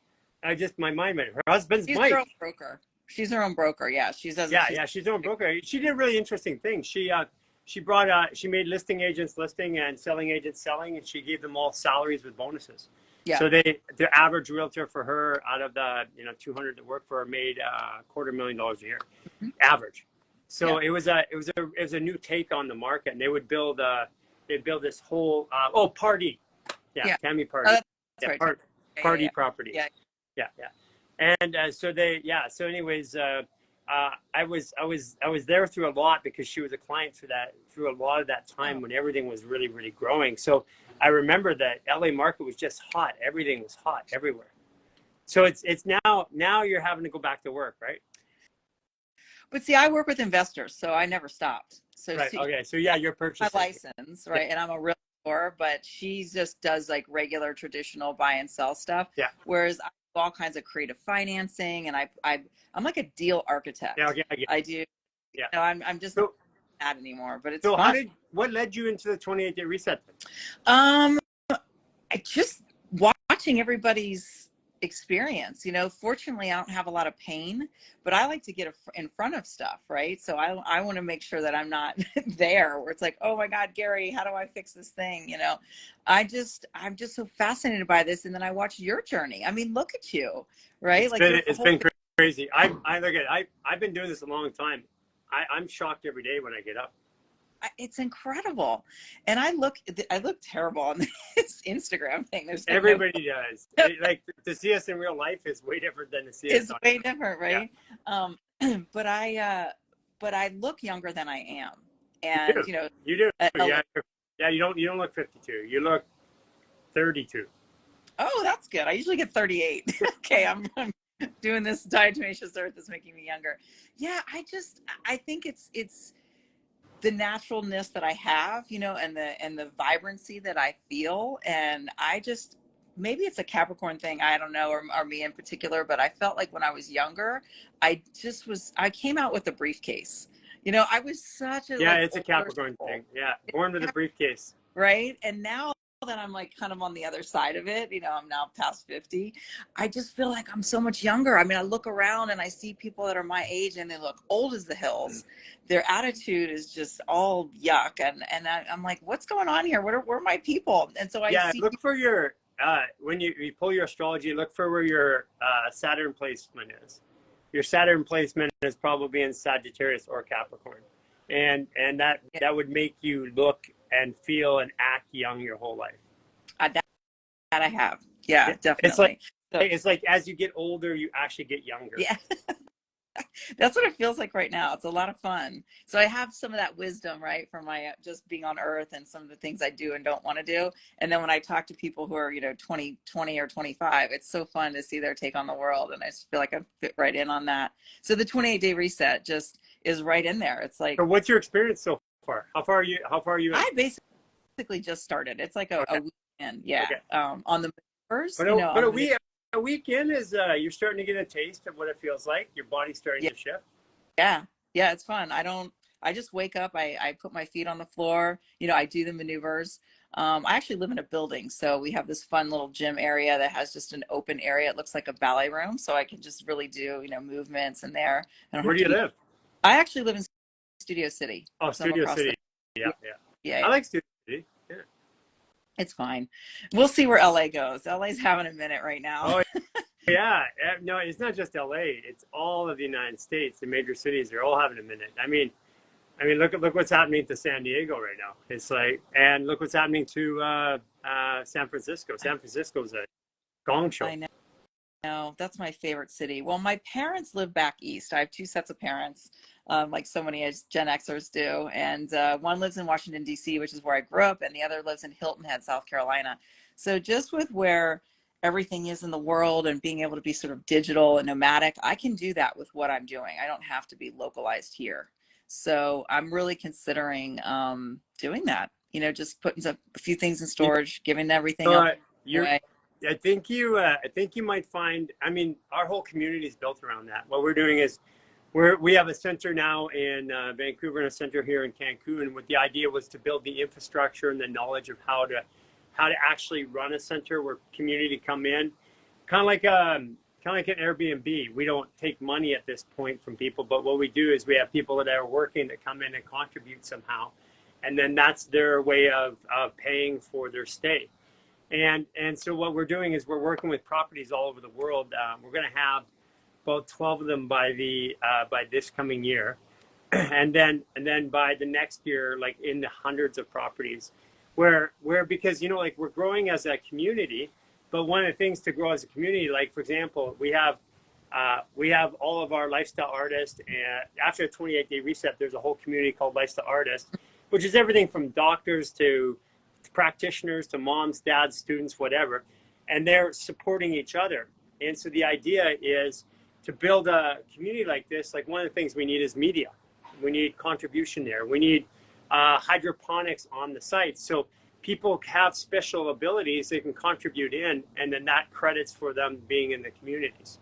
My mind went. Her husband's Mike. She's her own broker. She's her own broker. Yeah, she's her own broker. She did a really interesting thing. She made listing agents listing and selling agents selling, and she gave them all salaries with bonuses. Yeah. So the average realtor for her out of the 200 that worked for her made $250,000 a year, average. So it was a new take on the market, and they would build this whole party. Yeah. Tammy Party. That's right. Party property. Yeah. And so anyways, I was there through a lot because she was a client through a lot of that time when everything was really, really growing. So I remember that LA market was just hot. Everything was hot everywhere. So it's now you're having to go back to work, right? But see, I work with investors, so I never stopped. So right. Okay. So yeah, you're purchasing. My license, right? And I'm a realtor store, but she just does like regular traditional buy and sell stuff. Yeah. Whereas I do all kinds of creative financing, and I'm like a deal architect. Yeah. Okay. I do. Yeah. You know, I'm just not that anymore, but it's so fun. what led you into the 28-day reset? I just watching everybody's experience, you know, fortunately I don't have a lot of pain, but I like to get in front of stuff, right? So I want to make sure that I'm not there where it's like, oh my God, Gary, how do I fix this thing? You know, I'm just so fascinated by this. And then I watch your journey. I mean, look at you, right? It's been crazy. I look at it. I've been doing this a long time. I'm shocked every day when I get up. It's incredible. And I look terrible on this Instagram thing. There's everybody does. Like to see us in real life is way different than to see us. It's way different, right? Yeah. But I look younger than I am. And you know, you do. Yeah, you don't look 52. You look 32. Oh, that's good. I usually get 38. Okay, I'm doing this diatomaceous earth that's making me younger. Yeah, I think it's the naturalness that I have, you know, and the vibrancy that I feel. And maybe it's a Capricorn thing, I don't know, or me in particular, but I felt like when I was younger, I came out with a briefcase. You know, I was such a it's a Capricorn thing. Yeah, born with a briefcase. Right. And now that I'm like kind of on the other side of it, you know, I'm now past 50. I just feel like I'm so much younger. I mean, I look around and I see people that are my age and they look old as the hills. Their attitude is just all yuck. And I'm like, what's going on here? Where are my people? And so I see. Look for your, when you pull your astrology, look for where your Saturn placement is. Your Saturn placement is probably in Sagittarius or Capricorn. And that would make you look and feel and act young your whole life. That I have. Yeah, definitely. It's like as you get older, you actually get younger. Yeah. That's what it feels like right now. It's a lot of fun. So I have some of that wisdom, right, from my just being on earth and some of the things I do and don't want to do. And then when I talk to people who are, you know, 20 or 25, it's so fun to see their take on the world. And I just feel like I fit right in on that. So the 28-day reset just is right in there. It's like, so what's your experience so far? How far are you in? I basically just started. It's like a weekend. Yeah. Okay. On the first, but a weekend is you're starting to get a taste of what it feels like. Your body's starting to shift. Yeah, it's fun. I just wake up, I put my feet on the floor, you know, I do the maneuvers. I actually live in a building, so we have this fun little gym area that has just an open area. It looks like a ballet room, so I can just really do, you know, movements in there. Where do you live? I actually live in Studio City. Oh, Studio City. Yeah. I like Studio City. Yeah. It's fine. We'll see where LA goes. LA's having a minute right now. Oh, yeah. No, it's not just LA. It's all of the United States. The major cities are all having a minute. I mean, look what's happening to San Diego right now. It's like, and look what's happening to San Francisco. San Francisco's a gong show. I know. No, that's my favorite city. Well, my parents live back east. I have two sets of parents, like so many Gen Xers do. And one lives in Washington, D.C., which is where I grew up, and the other lives in Hilton Head, South Carolina. So just with where everything is in the world and being able to be sort of digital and nomadic, I can do that with what I'm doing. I don't have to be localized here. So I'm really considering doing that, you know, just putting a few things in storage, giving everything up away. I think you might find, I mean, our whole community is built around that. What we're doing is we have a center now in Vancouver and a center here in Cancun. What the idea was to build the infrastructure and the knowledge of how to actually run a center where community come in, kind of like an Airbnb. We don't take money at this point from people, but what we do is we have people that are working that come in and contribute somehow, and then that's their way of paying for their stay. And so what we're doing is we're working with properties all over the world. We're going to have about 12 of them by this coming year, and then by the next year, like in the hundreds of properties, where because, you know, like we're growing as a community. But one of the things to grow as a community, like for example, we have all of our lifestyle artists, and after a 28-day reset, there's a whole community called Lifestyle Artists, which is everything from doctors to practitioners to moms, dads, students, whatever, and they're supporting each other. And so the idea is to build a community like this. Like one of the things we need is media. We need contribution there. We need hydroponics on the site. So people have special abilities they can contribute in, and then that credits for them being in the communities.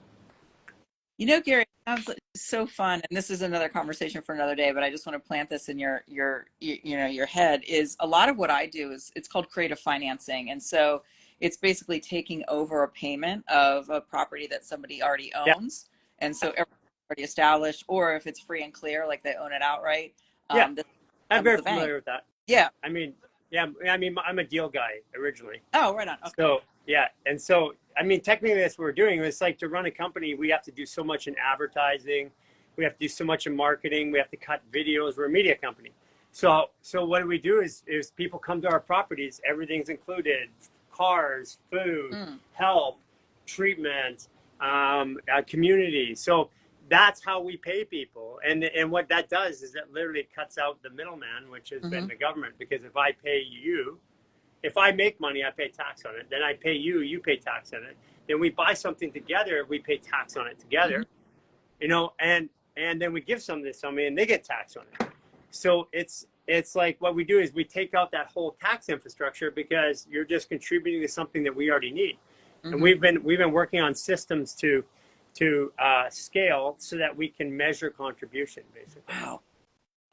You know, Gary, sounds so fun, and this is another conversation for another day, but I just want to plant this in your your head. Is a lot of what I do is, it's called creative financing, and so it's basically taking over a payment of a property that somebody already owns, and so everything's already established, or if it's free and clear, like they own it outright. Yeah, This I'm comes very the bank. familiar with that. Yeah. I mean, yeah, I mean, I'm a deal guy originally. Oh, right on. Okay. So yeah, and so I mean, technically, that's what we're doing. It's like, to run a company, we have to do so much in advertising, we have to do so much in marketing, we have to cut videos. We're a media company. So what do we do is people come to our properties, everything's included: cars, food, help, treatment, community. So that's how we pay people. And what that does is that literally cuts out the middleman, which has been the government. Because if I pay you, if I make money, I pay tax on it. Then I pay you, you pay tax on it. Then we buy something together, we pay tax on it together. You know, and then we give something to somebody and they get tax on it. So it's like, what we do is we take out that whole tax infrastructure, because you're just contributing to something that we already need. And we've been working on systems to scale so that we can measure contribution, basically. Wow,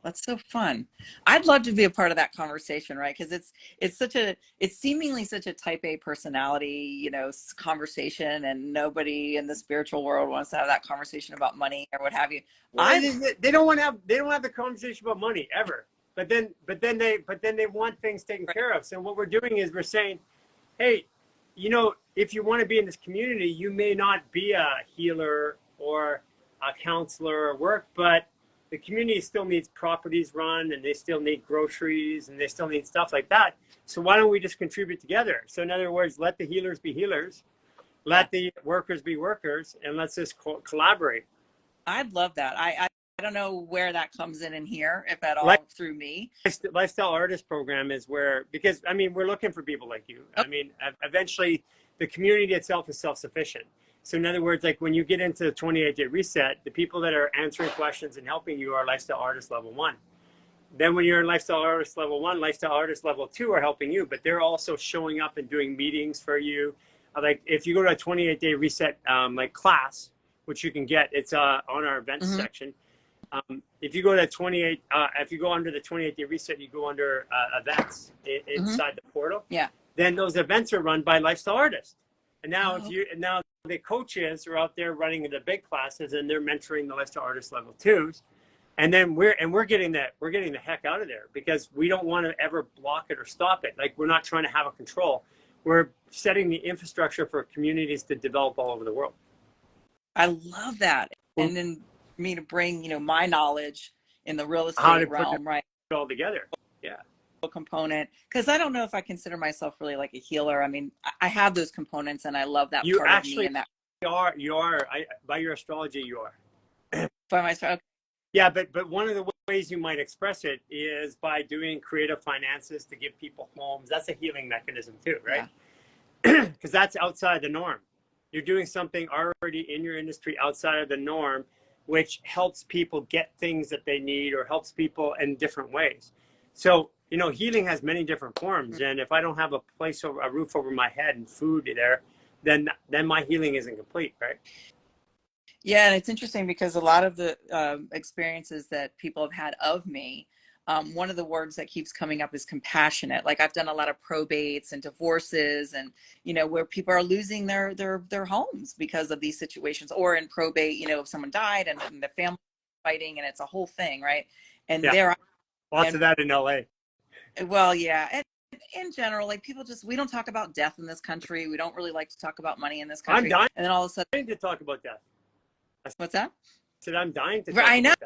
that's so fun. I'd love to be a part of that conversation, right? Because it's seemingly such a type A personality, you know, conversation, and nobody in the spiritual world wants to have that conversation about money or what have you. Well, they don't want to have the conversation about money ever. But then they want things taken care of. So what we're doing is we're saying, hey, you know, if you want to be in this community, you may not be a healer or a counselor or work, but the community still needs properties run, and they still need groceries, and they still need stuff like that. So why don't we just contribute together? So in other words, let the healers be healers, let the workers be workers, and let's just collaborate. I'd love that. I don't know where that comes in here, if at all, through me. Lifestyle artist program is where, because I mean, we're looking for people like you. I mean, eventually the community itself is self-sufficient. So in other words, like when you get into the 28-day reset, the people that are answering questions and helping you are lifestyle artist level 1. Then when you're in lifestyle artist level 1, lifestyle artist level 2 are helping you, but they're also showing up and doing meetings for you. Like if you go to a 28-day reset like class, which you can get, it's on our events section. If you go to if you go under the 28-day reset, you go under events inside the portal. Yeah. Then those events are run by lifestyle artists. And now now the coaches are out there running the big classes, and they're mentoring the lifestyle artist level 2s. And then we're getting the heck out of there, because we don't want to ever block it or stop it. Like, we're not trying to have a control. We're setting the infrastructure for communities to develop all over the world. I love that. And then me to bring, you know, my knowledge in the real estate realm, right? All together. Yeah. Component, because I don't know if I consider myself really like a healer. I mean, I have those components, and I love that you part actually of me. And that you are by your astrology, you are. By myself. Okay. Yeah, but one of the ways you might express it is by doing creative finances to give people homes. That's a healing mechanism too, right? Because that's outside the norm. You're doing something already in your industry outside of the norm, which helps people get things that they need, or helps people in different ways. So, you know, healing has many different forms. And if I don't have a roof over my head and food there, then my healing isn't complete, right? Yeah, and it's interesting because a lot of the experiences that people have had of me, one of the words that keeps coming up is compassionate. Like, I've done a lot of probates and divorces, and, you know, where people are losing their homes because of these situations, or in probate, you know, if someone died and the family fighting, and it's a whole thing, right? And lots of that in LA. Well, yeah. And in general, like, people we don't talk about death in this country. We don't really like to talk about money in this country. I'm dying. And then all of a sudden, to talk about death. What's that? I said I'm dying to talk about death.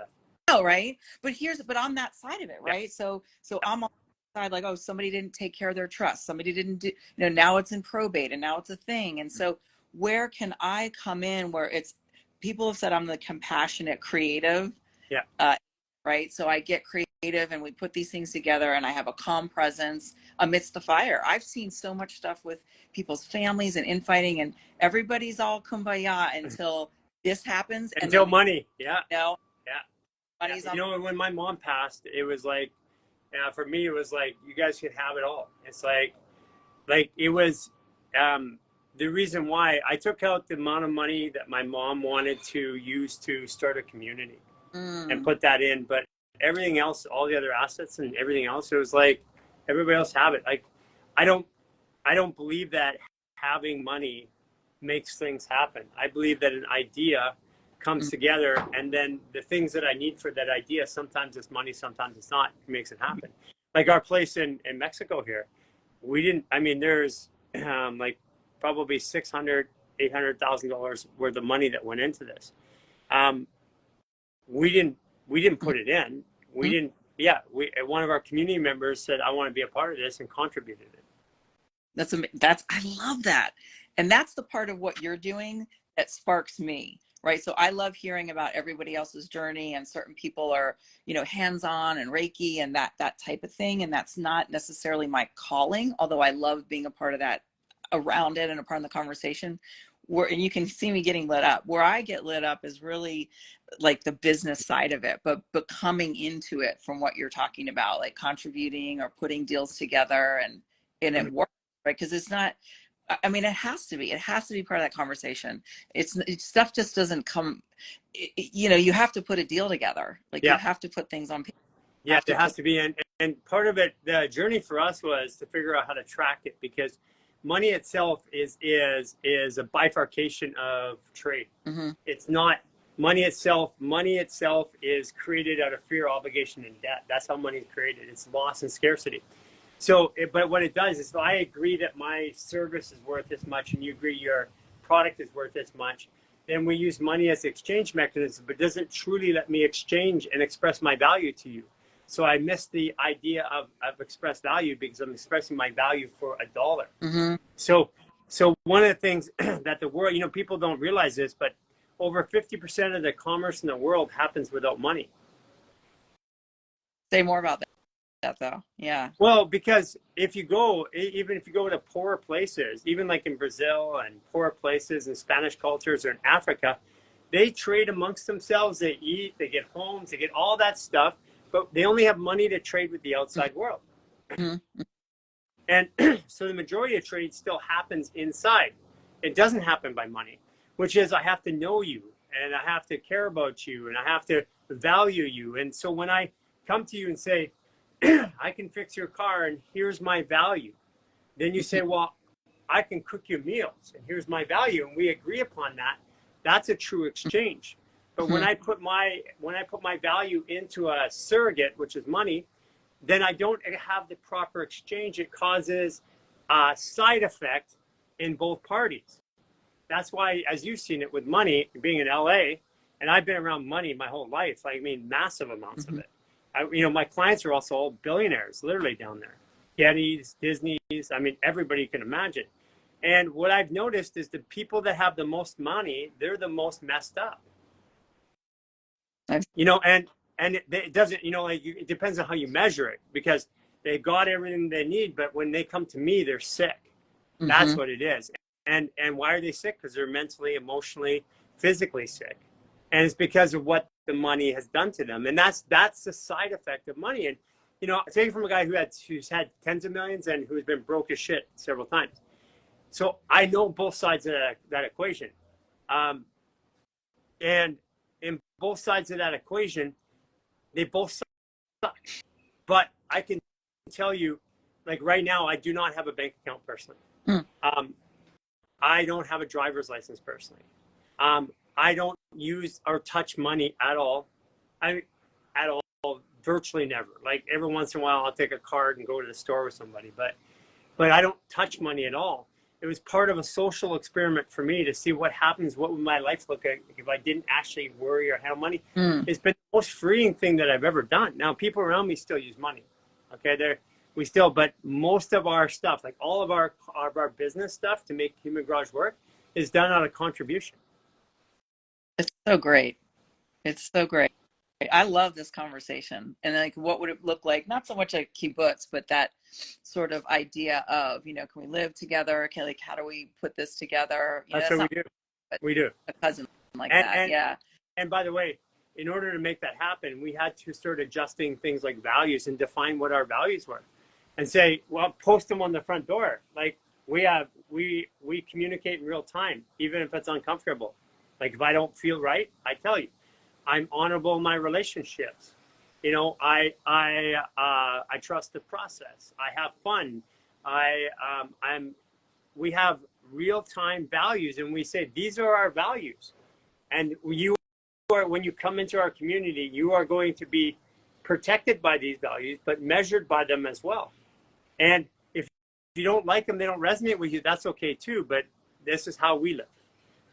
I know, right? But on that side of it, right? Yeah. So I'm on the side, like, oh, somebody didn't take care of their trust. Somebody didn't do, you know, now it's in probate, and now it's a thing. And so where can I come in where people have said I'm the compassionate creative. Yeah. Right. So I get creative, and we put these things together, and I have a calm presence amidst the fire. I've seen so much stuff with people's families and infighting, and everybody's all kumbaya until this happens. Until money. Yeah. You know, yeah. Money's You know, when my mom passed, it was like, for me, it was like, you guys can have it all. It's like it was, the reason why I took out the amount of money that my mom wanted to use to start a community and put that in. But everything else, all the other assets and everything else, it was like, everybody else have it. Like, I don't believe that having money makes things happen. I believe that an idea comes together, and then the things that I need for that idea, sometimes it's money, sometimes it's not, it makes it happen. Like our place in Mexico here, we didn't, I mean, there's like probably $600,000-$800,000 worth of money that went into this. We didn't put it in. We didn't, one of our community members said, I want to be a part of this, and contributed it. I love that. And that's the part of what you're doing that sparks me, right? So I love hearing about everybody else's journey, and certain people are, hands-on and Reiki and that type of thing. And that's not necessarily my calling, although I love being a part of that, around it, and a part of the conversation. And you can see me getting lit up. Where I get lit up is really like the business side of it, but coming into it from what you're talking about, like contributing or putting deals together, and it works, right? Because it's not, I mean, it has to be part of that conversation. It's stuff just doesn't come, you have to put a deal together. Like you have to put things on paper. Yeah, there has to be. And part of it, the journey for us was to figure out how to track it, because money itself is a bifurcation of trade. It's not money itself. Money itself is created out of fear, obligation, and debt. That's how money is created. It's loss and scarcity. So, but what it does is, if I agree that my service is worth this much, and you agree your product is worth this much, then we use money as the exchange mechanism, but doesn't truly let me exchange and express my value to you. So I miss the idea of expressed value, because I'm expressing my value for $1. So one of the things that the world, people don't realize this, but over 50% of the commerce in the world happens without money. Say more about that though. Yeah. Well, because even if you go to poorer places, even like in Brazil and poorer places in Spanish cultures or in Africa, they trade amongst themselves. They eat, they get homes, they get all that stuff, but they only have money to trade with the outside world. And so the majority of trade still happens inside. It doesn't happen by money, which is, I have to know you, and I have to care about you, and I have to value you. And so when I come to you and say, I can fix your car, and here's my value, then you say, well, I can cook you meals, and here's my value, and we agree upon that. That's a true exchange. But when I put my value into a surrogate, which is money, then I don't have the proper exchange. It causes a side effect in both parties. That's why, as you've seen it with money, being in LA, and I've been around money my whole life, I mean, massive amounts of it. My clients are also all billionaires, literally down there. Gettys, Disney's, I mean, everybody you can imagine. And what I've noticed is the people that have the most money, they're the most messed up. And it doesn't, it depends on how you measure it, because they got everything they need, but when they come to me, they're sick. That's what it is. And why are they sick? Because they're mentally, emotionally, physically sick. And it's because of what the money has done to them. And that's the side effect of money. And, take it from a guy who's had tens of millions and who's been broke as shit several times. So I know both sides of that equation. And in both sides of that equation, they both suck. But I can tell you, like right now, I do not have a bank account personally. I don't have a driver's license personally. I don't use or touch money at all. Virtually never. Like every once in a while, I'll take a card and go to the store with somebody, but I don't touch money at all. It was part of a social experiment for me to see what happens, what would my life look like if I didn't actually worry or have money. It's been the most freeing thing that I've ever done. Now, people around me still use money. Okay, but most of our stuff, like all of our business stuff to make Human Garage work, is done out of contribution. It's so great. It's so great. I love this conversation. And like, what would it look like? Not so much like kibbutz, but that sort of idea of, can we live together? Okay, like, how do we put this together? That's what we do. We do. A cousin like that. Yeah. And by the way, in order to make that happen, we had to start adjusting things like values and define what our values were, and say, well, post them on the front door. Like we communicate in real time, even if it's uncomfortable. Like if I don't feel right, I tell you. I'm honorable in my relationships. You know, I trust the process. I have fun. We have real time values, and we say these are our values. And when you come into our community, you are going to be protected by these values, but measured by them as well. And if you don't like them, they don't resonate with you, that's okay too. But this is how we live.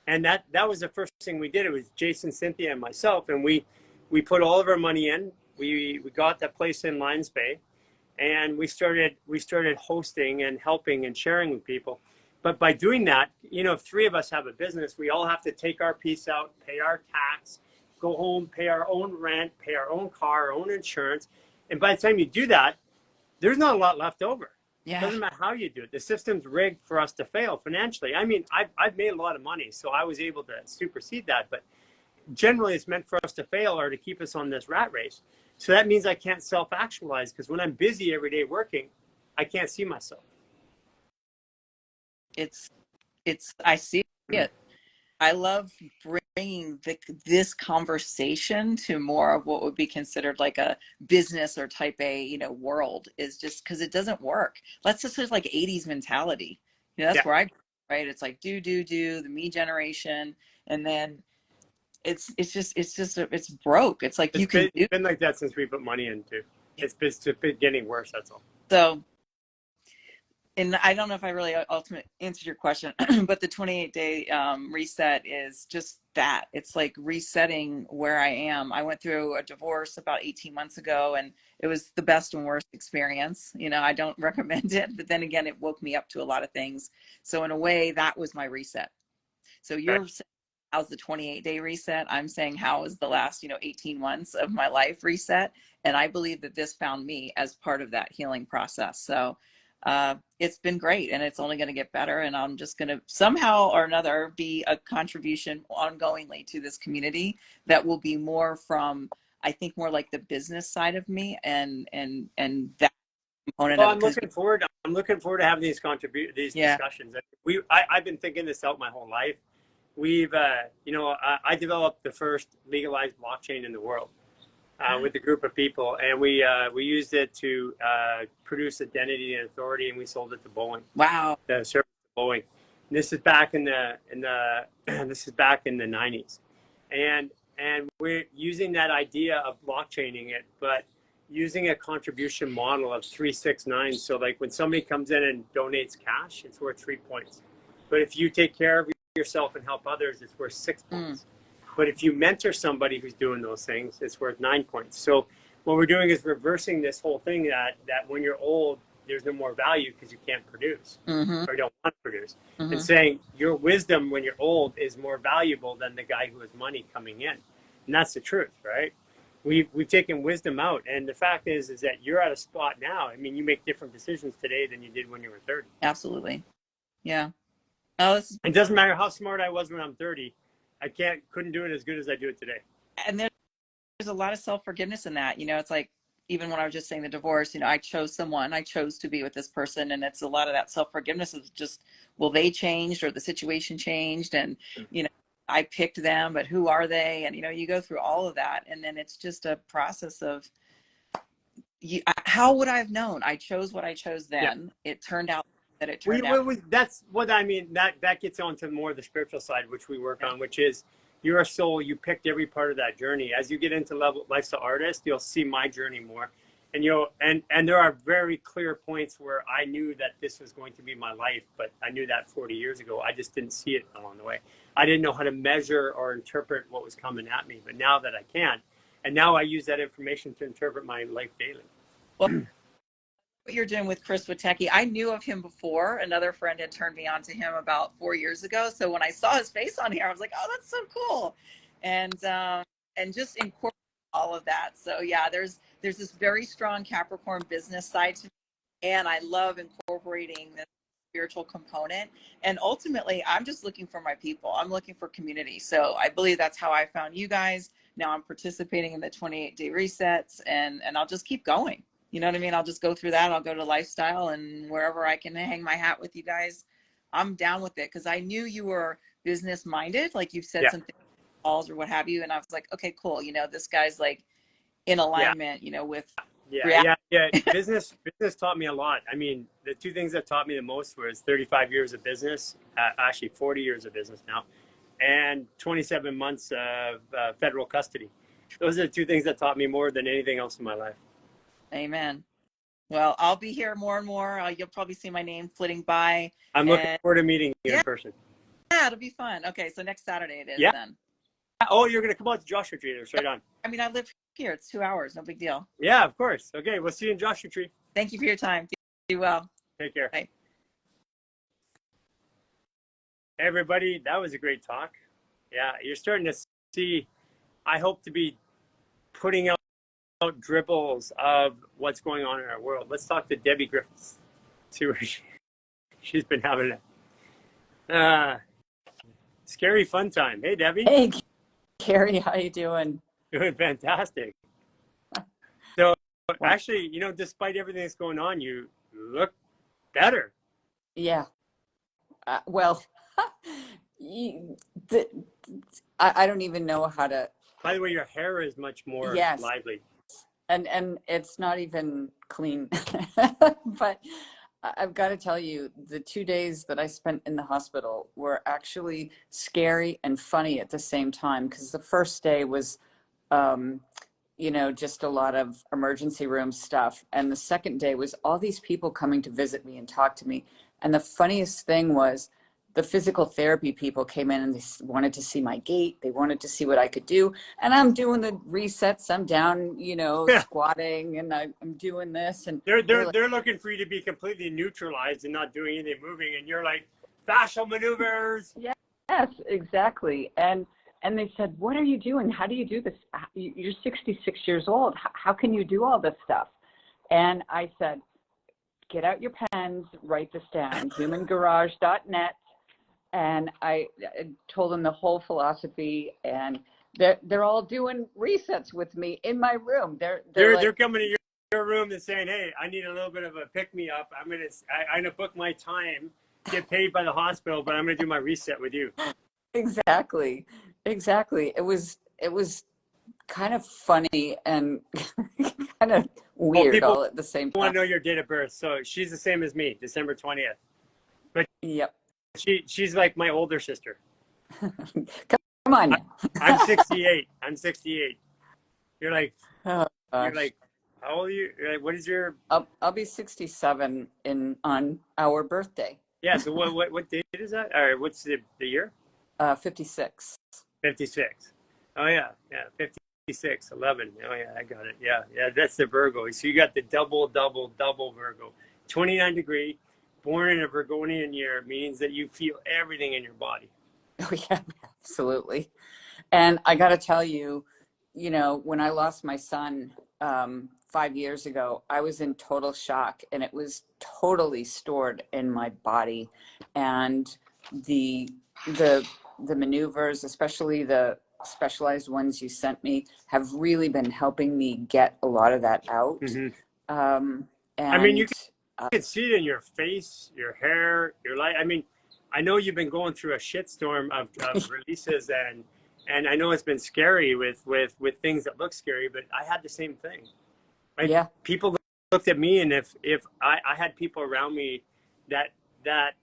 And that was the first thing we did. It was Jason, Cynthia, and myself, and we put all of our money in. We got that place in Lions Bay, and we started hosting and helping and sharing with people. But by doing that, you know, if three of us have a business, we all have to take our piece out, pay our tax, go home, pay our own rent, pay our own car, our own insurance. And by the time you do that, there's not a lot left over. Yeah. It doesn't matter how you do it. The system's rigged for us to fail financially. I mean, I've made a lot of money, so I was able to supersede that. But generally, it's meant for us to fail or to keep us on this rat race. So that means I can't self-actualize, because when I'm busy every day working, I can't see myself. I see it. I love bringing this conversation to more of what would be considered like a business or type A, you know, world, is just because it doesn't work. Let's just like 80s mentality. You know, that's where right? It's like do, the me generation. And then it's broke. It's like It's been like that since we put money into. It's been getting worse, that's all. So, and I don't know if I really ultimately answered your question, but the 28-day reset is just that. It's like resetting where I am. I went through a divorce about 18 months ago, and it was the best and worst experience. You know, I don't recommend it, but then again, it woke me up to a lot of things. So in a way, that was my reset. So you're saying, how's the 28-day reset? I'm saying, how is the last, 18 months of my life reset? And I believe that this found me as part of that healing process. So it's been great, and it's only going to get better. And I'm just going to somehow or another be a contribution ongoingly to this community that will be more from, I think, more like the business side of me and that component well, of it. I'm looking forward to having these discussions. I've been thinking this out my whole life. We've, I developed the first legalized blockchain in the world. With a group of people, and we used it to produce identity and authority, and we sold it to Boeing. Wow! The service to Boeing. And this is back in the 90s, and we're using that idea of blockchaining it, but using a contribution model of 369. So like when somebody comes in and donates cash, it's worth 3 points. But if you take care of yourself and help others, it's worth 6 points. But if you mentor somebody who's doing those things, it's worth 9 points. So what we're doing is reversing this whole thing that when you're old, there's no more value because you can't produce or you don't want to produce. And saying your wisdom when you're old is more valuable than the guy who has money coming in. And that's the truth, right? We've taken wisdom out. And the fact is that you're at a spot now. I mean, you make different decisions today than you did when you were 30. Absolutely. Yeah. Oh, it doesn't matter how smart I was when I'm 30. I couldn't do it as good as I do it today. And there's a lot of self-forgiveness in that. It's like, even when I was just saying the divorce, I chose to be with this person. And it's a lot of that self-forgiveness is just, well, they changed or the situation changed. And, I picked them, but who are they? And, you go through all of that. And then it's just a process of, how would I have known? I chose what I chose then. Yeah. It turned out that it turned out. That's what I mean. That gets onto more the spiritual side, which we work on, which is you're a soul. You picked every part of that journey. As you get into lifestyle artist, you'll see my journey more, and there are very clear points where I knew that this was going to be my life, but I knew that 40 years ago. I just didn't see it along the way. I didn't know how to measure or interpret what was coming at me, but now that I can, and now I use that information to interpret my life daily. Well, what you're doing with Chris Witecki, I knew of him before. Another friend had turned me on to him about 4 years ago. So when I saw his face on here, I was like, oh, that's so cool. And just incorporate all of that. So yeah, there's this very strong Capricorn business side to me, and I love incorporating this spiritual component. And ultimately, I'm just looking for my people. I'm looking for community. So I believe that's how I found you guys. Now I'm participating in the 28-day resets, and I'll just keep going. You know what I mean? I'll just go through that. I'll go to lifestyle, and wherever I can hang my hat with you guys, I'm down with it. Cause I knew you were business minded. Like you've said something calls or what have you. And I was like, okay, cool. You know, this guy's like in alignment, you know, with yeah. Business taught me a lot. I mean, the two things that taught me the most was 35 years of business, actually 40 years of business now, and 27 months of federal custody. Those are the two things that taught me more than anything else in my life. Amen. Well, I'll be here more and more. You'll probably see my name flitting by. I'm looking forward to meeting you in person. Yeah, it'll be fun. Okay, so next Saturday it is then. Oh, you're going to come out to Joshua Tree. It's right on. I mean, I live here. It's 2 hours. No big deal. Yeah, of course. Okay, we'll see you in Joshua Tree. Thank you for your time. Be well. Take care. Bye. Hey, everybody, that was a great talk. Yeah, you're starting to see, I hope to be putting out dribbles of what's going on in our world. Let's talk to Debbie Griffiths. See where she's been having a scary fun time. Hey, Debbie. Hey, Carrie, how you doing? Doing fantastic. So actually, you know, despite everything that's going on, you look better. Yeah. Well, I don't even know how to. By the way, your hair is much more lively. And it's not even clean. But I've got to tell you, the 2 days that I spent in the hospital were actually scary and funny at the same time. Because the first day was, you know, just a lot of emergency room stuff. And the second day was all these people coming to visit me and talk to me. And the funniest thing was the physical therapy people came in and they wanted to see my gait. They wanted to see what I could do. And I'm doing the resets. I'm down, you know, squatting, and I'm doing this. And they're looking for you to be completely neutralized and not doing anything moving. And you're like, fascial maneuvers. Yes, exactly. And they said, what are you doing? How do you do this? You're 66 years old. How can you do all this stuff? And I said, get out your pens, write this down, humangarage.net. And I told them the whole philosophy, and they're all doing resets with me in my room. They're coming to your room and saying, hey, I need a little bit of a pick me up. I'm gonna book my time, get paid by the hospital, but I'm gonna do my reset with you. Exactly. It was kind of funny and kind of weird all at the same time. I want to know your date of birth. So she's the same as me, December 20th. But yep. She's like my older sister. Come on. I'm 68. I'm 68. You're like, oh, you're like, how old are you? You're like, what is your? I'll be 67 on our birthday. Yeah. So what date is that? All right. What's the year? 56. 56. Oh yeah. 56, 11. Oh yeah, I got it. Yeah. That's the Virgo. So you got the double Virgo. 29 degree. Born in a Virgonian year means that you feel everything in your body. Oh yeah, absolutely. And I got to tell you, you know, when I lost my son 5 years ago, I was in total shock, and it was totally stored in my body. And the maneuvers, especially the specialized ones you sent me, have really been helping me get a lot of that out. Mm-hmm. And I mean, you can see it in your face, your hair, your light. I mean, I know you've been going through a shitstorm of releases, and I know it's been scary with things that look scary, but I had the same thing. Right? Yeah. People looked at me, and if I had people around me that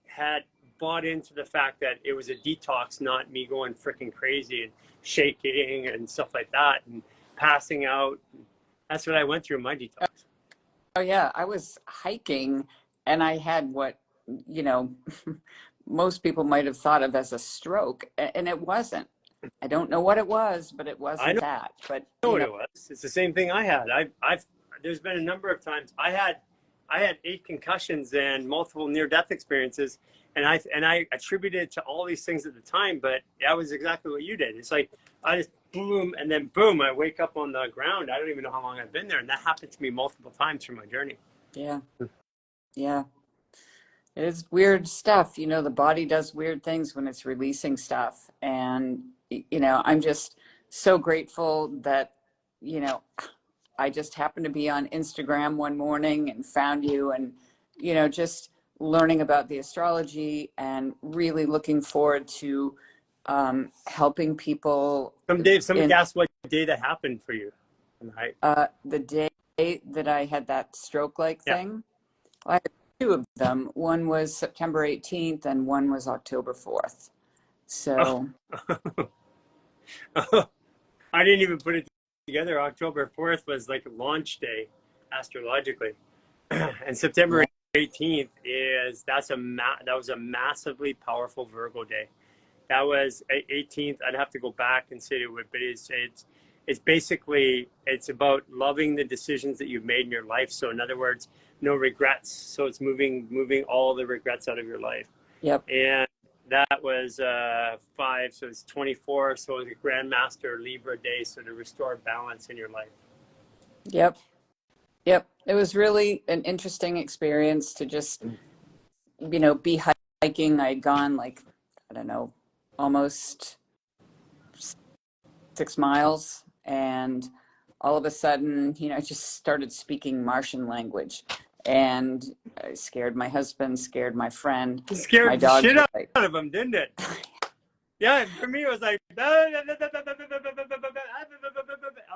had bought into the fact that it was a detox, not me going freaking crazy and shaking and stuff like that and passing out. That's what I went through in my detox. Oh yeah, I was hiking and I had what, you know, most people might have thought of as a stroke, and it wasn't. I don't know what it was, but it wasn't that. But I know what it was. It's the same thing I had. I've there's been a number of times I had 8 concussions and multiple near-death experiences, and I attributed it to all these things at the time, but that was exactly what you did. It's like I just boom, and then boom, I wake up on the ground. I don't even know how long I've been there, and that happened to me multiple times through my journey. Yeah. It's weird stuff. You know, the body does weird things when it's releasing stuff, and you know, I'm just so grateful that, you know, I just happened to be on Instagram one morning and found you, and, you know, just learning about the astrology and really looking forward to helping people. Somebody asked what day that happened for you. Right. The day that I had that stroke-like Yeah. thing, I had two of them. One was September 18th and one was October 4th. So. I didn't even put it together. October 4th was like a launch day, astrologically. And September 18th that was a massively powerful Virgo day. That was 18th. I'd have to go back and say it, but it's basically, it's about loving the decisions that you've made in your life. So in other words, no regrets. So it's moving all the regrets out of your life. Yep. And that was 5, so it's 24. So it was a Grandmaster Libra day, so to restore balance in your life. Yep. It was really an interesting experience to just, you know, be hiking. I'd gone like, I don't know, almost 6 miles, and all of a sudden, you know, I just started speaking Martian language, and I scared my husband, scared my friend. It scared my the dogs shit out like, of him, didn't it? Yeah, for me it was like I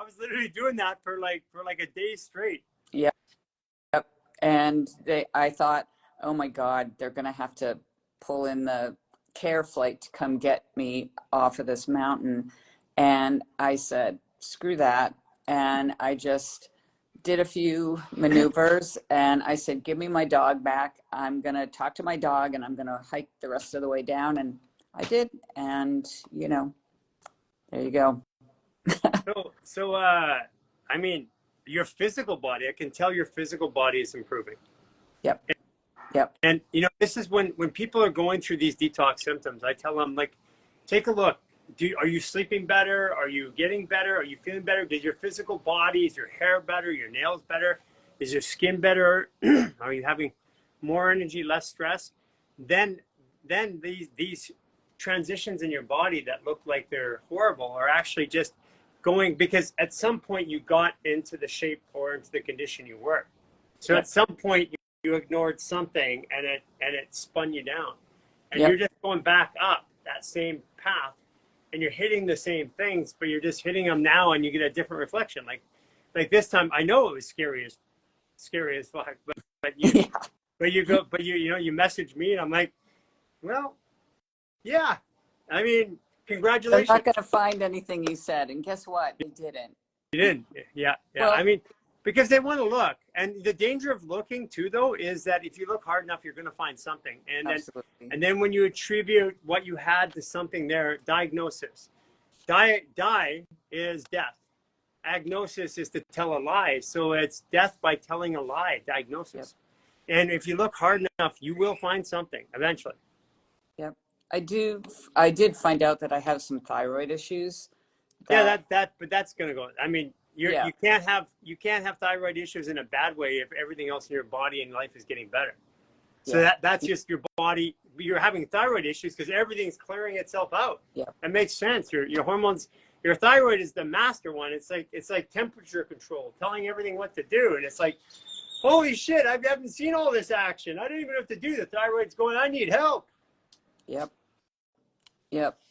was literally doing that for like a day straight. Yep. And I thought, oh my God, they're gonna have to pull in the care flight to come get me off of this mountain. And I said, screw that. And I just did a few maneuvers, and I said, give me my dog back. I'm going to talk to my dog, and I'm going to hike the rest of the way down. And I did. And, you know, there you go. So, I mean, your physical body, I can tell your physical body is improving. Yep. And, you know, this is when people are going through these detox symptoms, I tell them, like, take a look. Are you sleeping better? Are you getting better? Are you feeling better? Does your physical body, is your hair better? Your nails better? Is your skin better? Are you having more energy, less stress? Then these transitions in your body that look like they're horrible are actually just going, because at some point you got into the shape or into the condition you were. So at some point you ignored something and it spun you down. And you're just going back up that same path. And you're hitting the same things, but you're just hitting them now, and you get a different reflection. Like this time, I know it was scary as fuck, but you message me, and I'm like, well, yeah. I mean, congratulations. They're not going to find anything you said, and guess what? They didn't. You didn't. Yeah. Well, I mean, because they want to look, and the danger of looking too, though, is that if you look hard enough, you're going to find something, and then when you attribute what you had to something there, diagnosis, die is death, agnosis is to tell a lie, so it's death by telling a lie, diagnosis. And if you look hard enough, you will find something eventually. Yep, I did find out that I have some thyroid issues. But that's going to go. I mean, you can't have thyroid issues in a bad way if everything else in your body and life is getting better. So that's just your body. You're having thyroid issues because everything's clearing itself out. Yeah, that makes sense. Your hormones, your thyroid is the master one. It's like temperature control, telling everything what to do. And it's like, holy shit, I haven't seen all this action. I don't even have to do. The thyroid's going, I need help. Yep.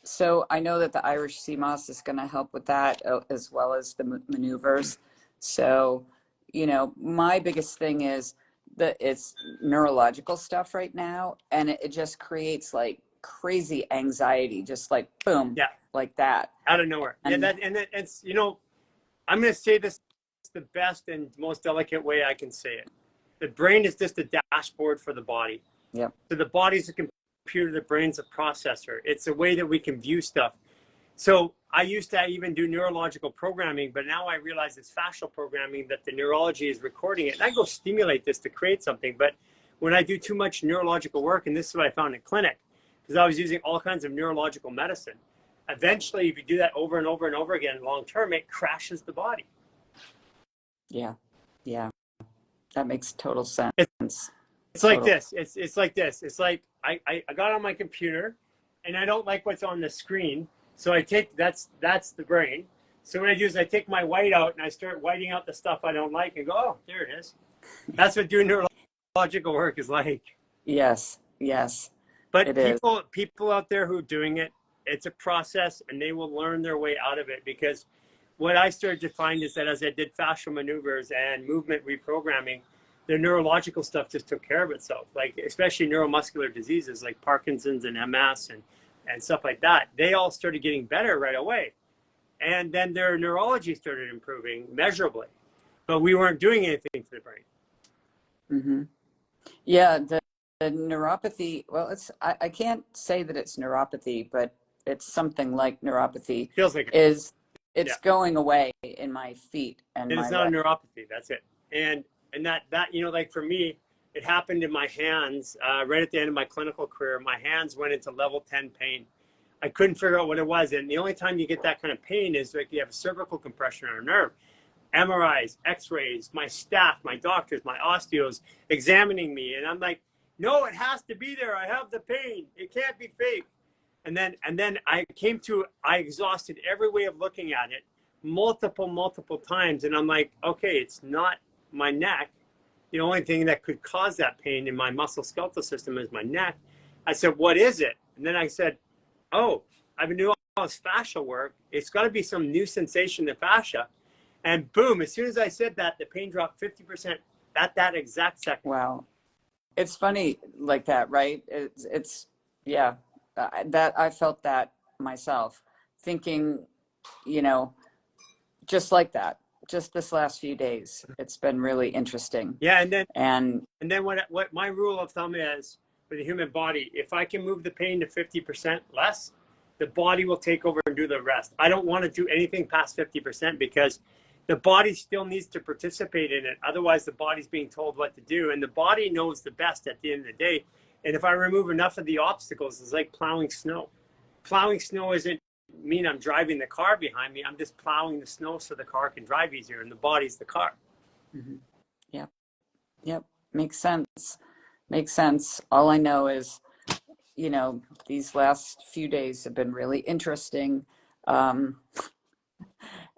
So I know that the Irish sea moss is going to help with that, as well as the maneuvers. So, you know, my biggest thing is that it's neurological stuff right now, and it just creates like crazy anxiety, just like boom, like that out of nowhere. And it's, you know, I'm going to say this the best and most delicate way I can say it. The brain is just a dashboard for the body. Yep. So the body's a computer, the brain's a processor. It's a way that we can view stuff. So I used to even do neurological programming, but now I realize it's fascial programming, that the neurology is recording it. And I go stimulate this to create something. But when I do too much neurological work, and this is what I found in clinic, because I was using all kinds of neurological medicine, eventually if you do that over and over and over again, long term, it crashes the body. Yeah. That makes total sense. It's like this. It's like this. It's like I got on my computer and I don't like what's on the screen. So I take, that's the brain. So what I do is I take my white out and I start whiting out the stuff I don't like and go, oh, there it is. That's what doing neurological work is like. Yes, yes, But it is. people out there who are doing it, it's a process and they will learn their way out of it, because what I started to find is that as I did fascial maneuvers and movement reprogramming, the neurological stuff just took care of itself. Like especially neuromuscular diseases like Parkinson's and MS and stuff like that. They all started getting better right away. And then their neurology started improving measurably. But we weren't doing anything to the brain. Mm-hmm. Yeah, the neuropathy, well, I can't say that it's neuropathy, but it's something like neuropathy. Feels like it's yeah. going away in my feet and It my is not a legs. neuropathy. That's it. And that you know, like for me, it happened in my hands right at the end of my clinical career. My hands went into level 10 pain. I couldn't figure out what it was. And the only time you get that kind of pain is like you have a cervical compression on a nerve. MRIs, X-rays, my staff, my doctors, my osteos examining me. And I'm like, no, it has to be there. I have the pain. It can't be fake. And then I exhausted every way of looking at it multiple times. And I'm like, okay, it's not my neck. The only thing that could cause that pain in my musculoskeletal system is my neck. I said, what is it? And then I said, oh, I've been doing all this fascial work. It's got to be some new sensation in fascia. And boom, as soon as I said that, the pain dropped 50% at that exact second. Wow. It's funny like that, right? It's yeah, that I felt that myself, thinking, you know, just like that, just this last few days. It's been really interesting. Yeah, and then what my rule of thumb is for the human body, if I can move the pain to 50% less, the body will take over and do the rest. I don't want to do anything past 50% because the body still needs to participate in it. Otherwise, the body's being told what to do. And the body knows the best at the end of the day. And if I remove enough of the obstacles, it's like plowing snow. Plowing snow isn't mean I'm driving the car behind me. I'm just plowing the snow so the car can drive easier. And the body's the car. mm-hmm. Yep. Makes sense. Makes sense. All I know is, you know, these last few days have been really interesting.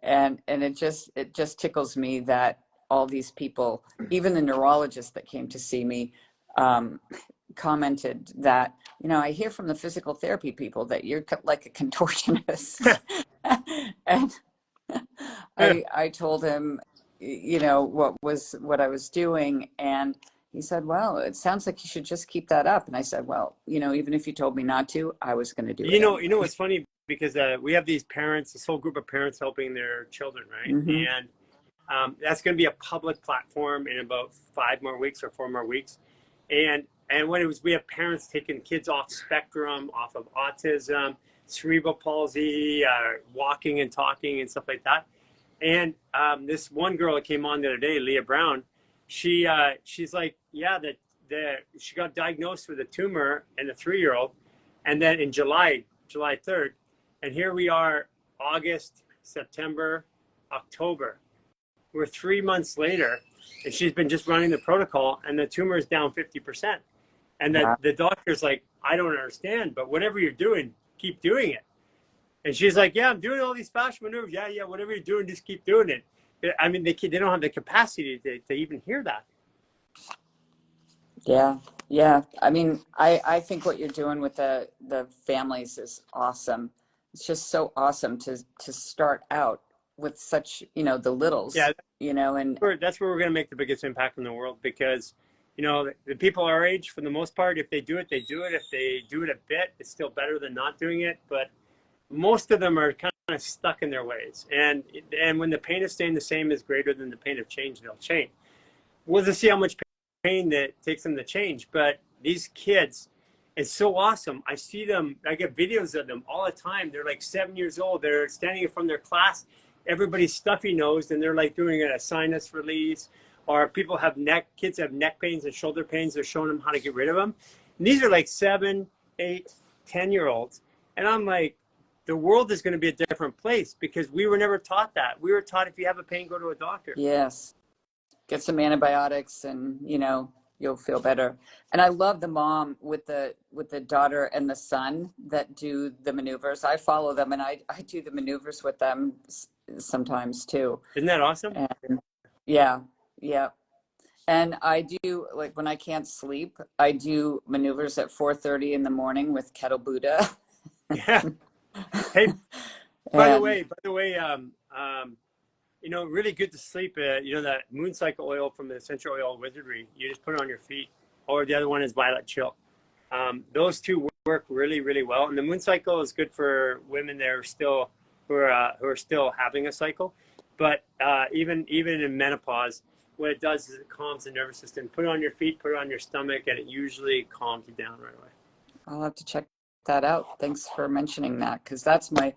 And it just tickles me that all these people, even the neurologist that came to see me, commented that, you know, I hear from the physical therapy people that you're like a contortionist. And I told him, you know, what I was doing, and he said, well, it sounds like you should just keep that up. And I said, well, you know, even if you told me not to, I was going to do it. You know, it's funny because we have these parents, this whole group of parents helping their children, right? Mm-hmm. And that's going to be a public platform in about 5 more weeks or 4 more weeks. And what it was, we have parents taking kids off spectrum, off of autism, cerebral palsy, walking and talking and stuff like that. And this one girl that came on the other day, Leah Brown, she's like, yeah, she got diagnosed with a tumor in a 3-year-old, and then in July 3rd, and here we are, August, September, October. We're 3 months later, and she's been just running the protocol, and the tumor is down 50%. And the doctor's like, I don't understand, but whatever you're doing, keep doing it. And she's like, yeah, I'm doing all these fascial maneuvers. Yeah, whatever you're doing, just keep doing it. I mean, they don't have the capacity to even hear that. Yeah. I mean, I think what you're doing with the families is awesome. It's just so awesome to start out with such, you know, the littles, yeah, you know, and that's where we're going to make the biggest impact in the world, because, you know, the people our age, for the most part, if they do it, they do it. If they do it a bit, it's still better than not doing it. But most of them are kind of stuck in their ways. And when the pain of staying the same is greater than the pain of change, they'll change. We'll just see how much pain that takes them to change. But these kids, it's so awesome. I see them, I get videos of them all the time. They're like 7 years old. They're standing in front of their class. Everybody's stuffy nosed and they're like doing a sinus release. Or kids have neck pains and shoulder pains. They're showing them how to get rid of them. And these are like 7, 8, 10-year-olds. And I'm like, the world is going to be a different place, because we were never taught that. We were taught if you have a pain, go to a doctor. yes, get some antibiotics and, you know, you'll feel better. And I love the mom with the daughter and the son that do the maneuvers. I follow them and I do the maneuvers with them sometimes too. Isn't that awesome? And yeah, yeah. And I do, like, when I can't sleep, I do maneuvers at 4:30 in the morning with Kettle Buddha. Yeah. Hey, And by the way, you know, really good to sleep. You know, that moon cycle oil from the essential oil wizardry, you just put it on your feet. Or the other one is violet chill. Those two work really, really well. And the moon cycle is good for women that are still who are still having a cycle. But even in menopause, what it does is it calms the nervous system. Put it on your feet, put it on your stomach, and it usually calms you down right away. I'll have to check that out. Thanks for mentioning that, because that's my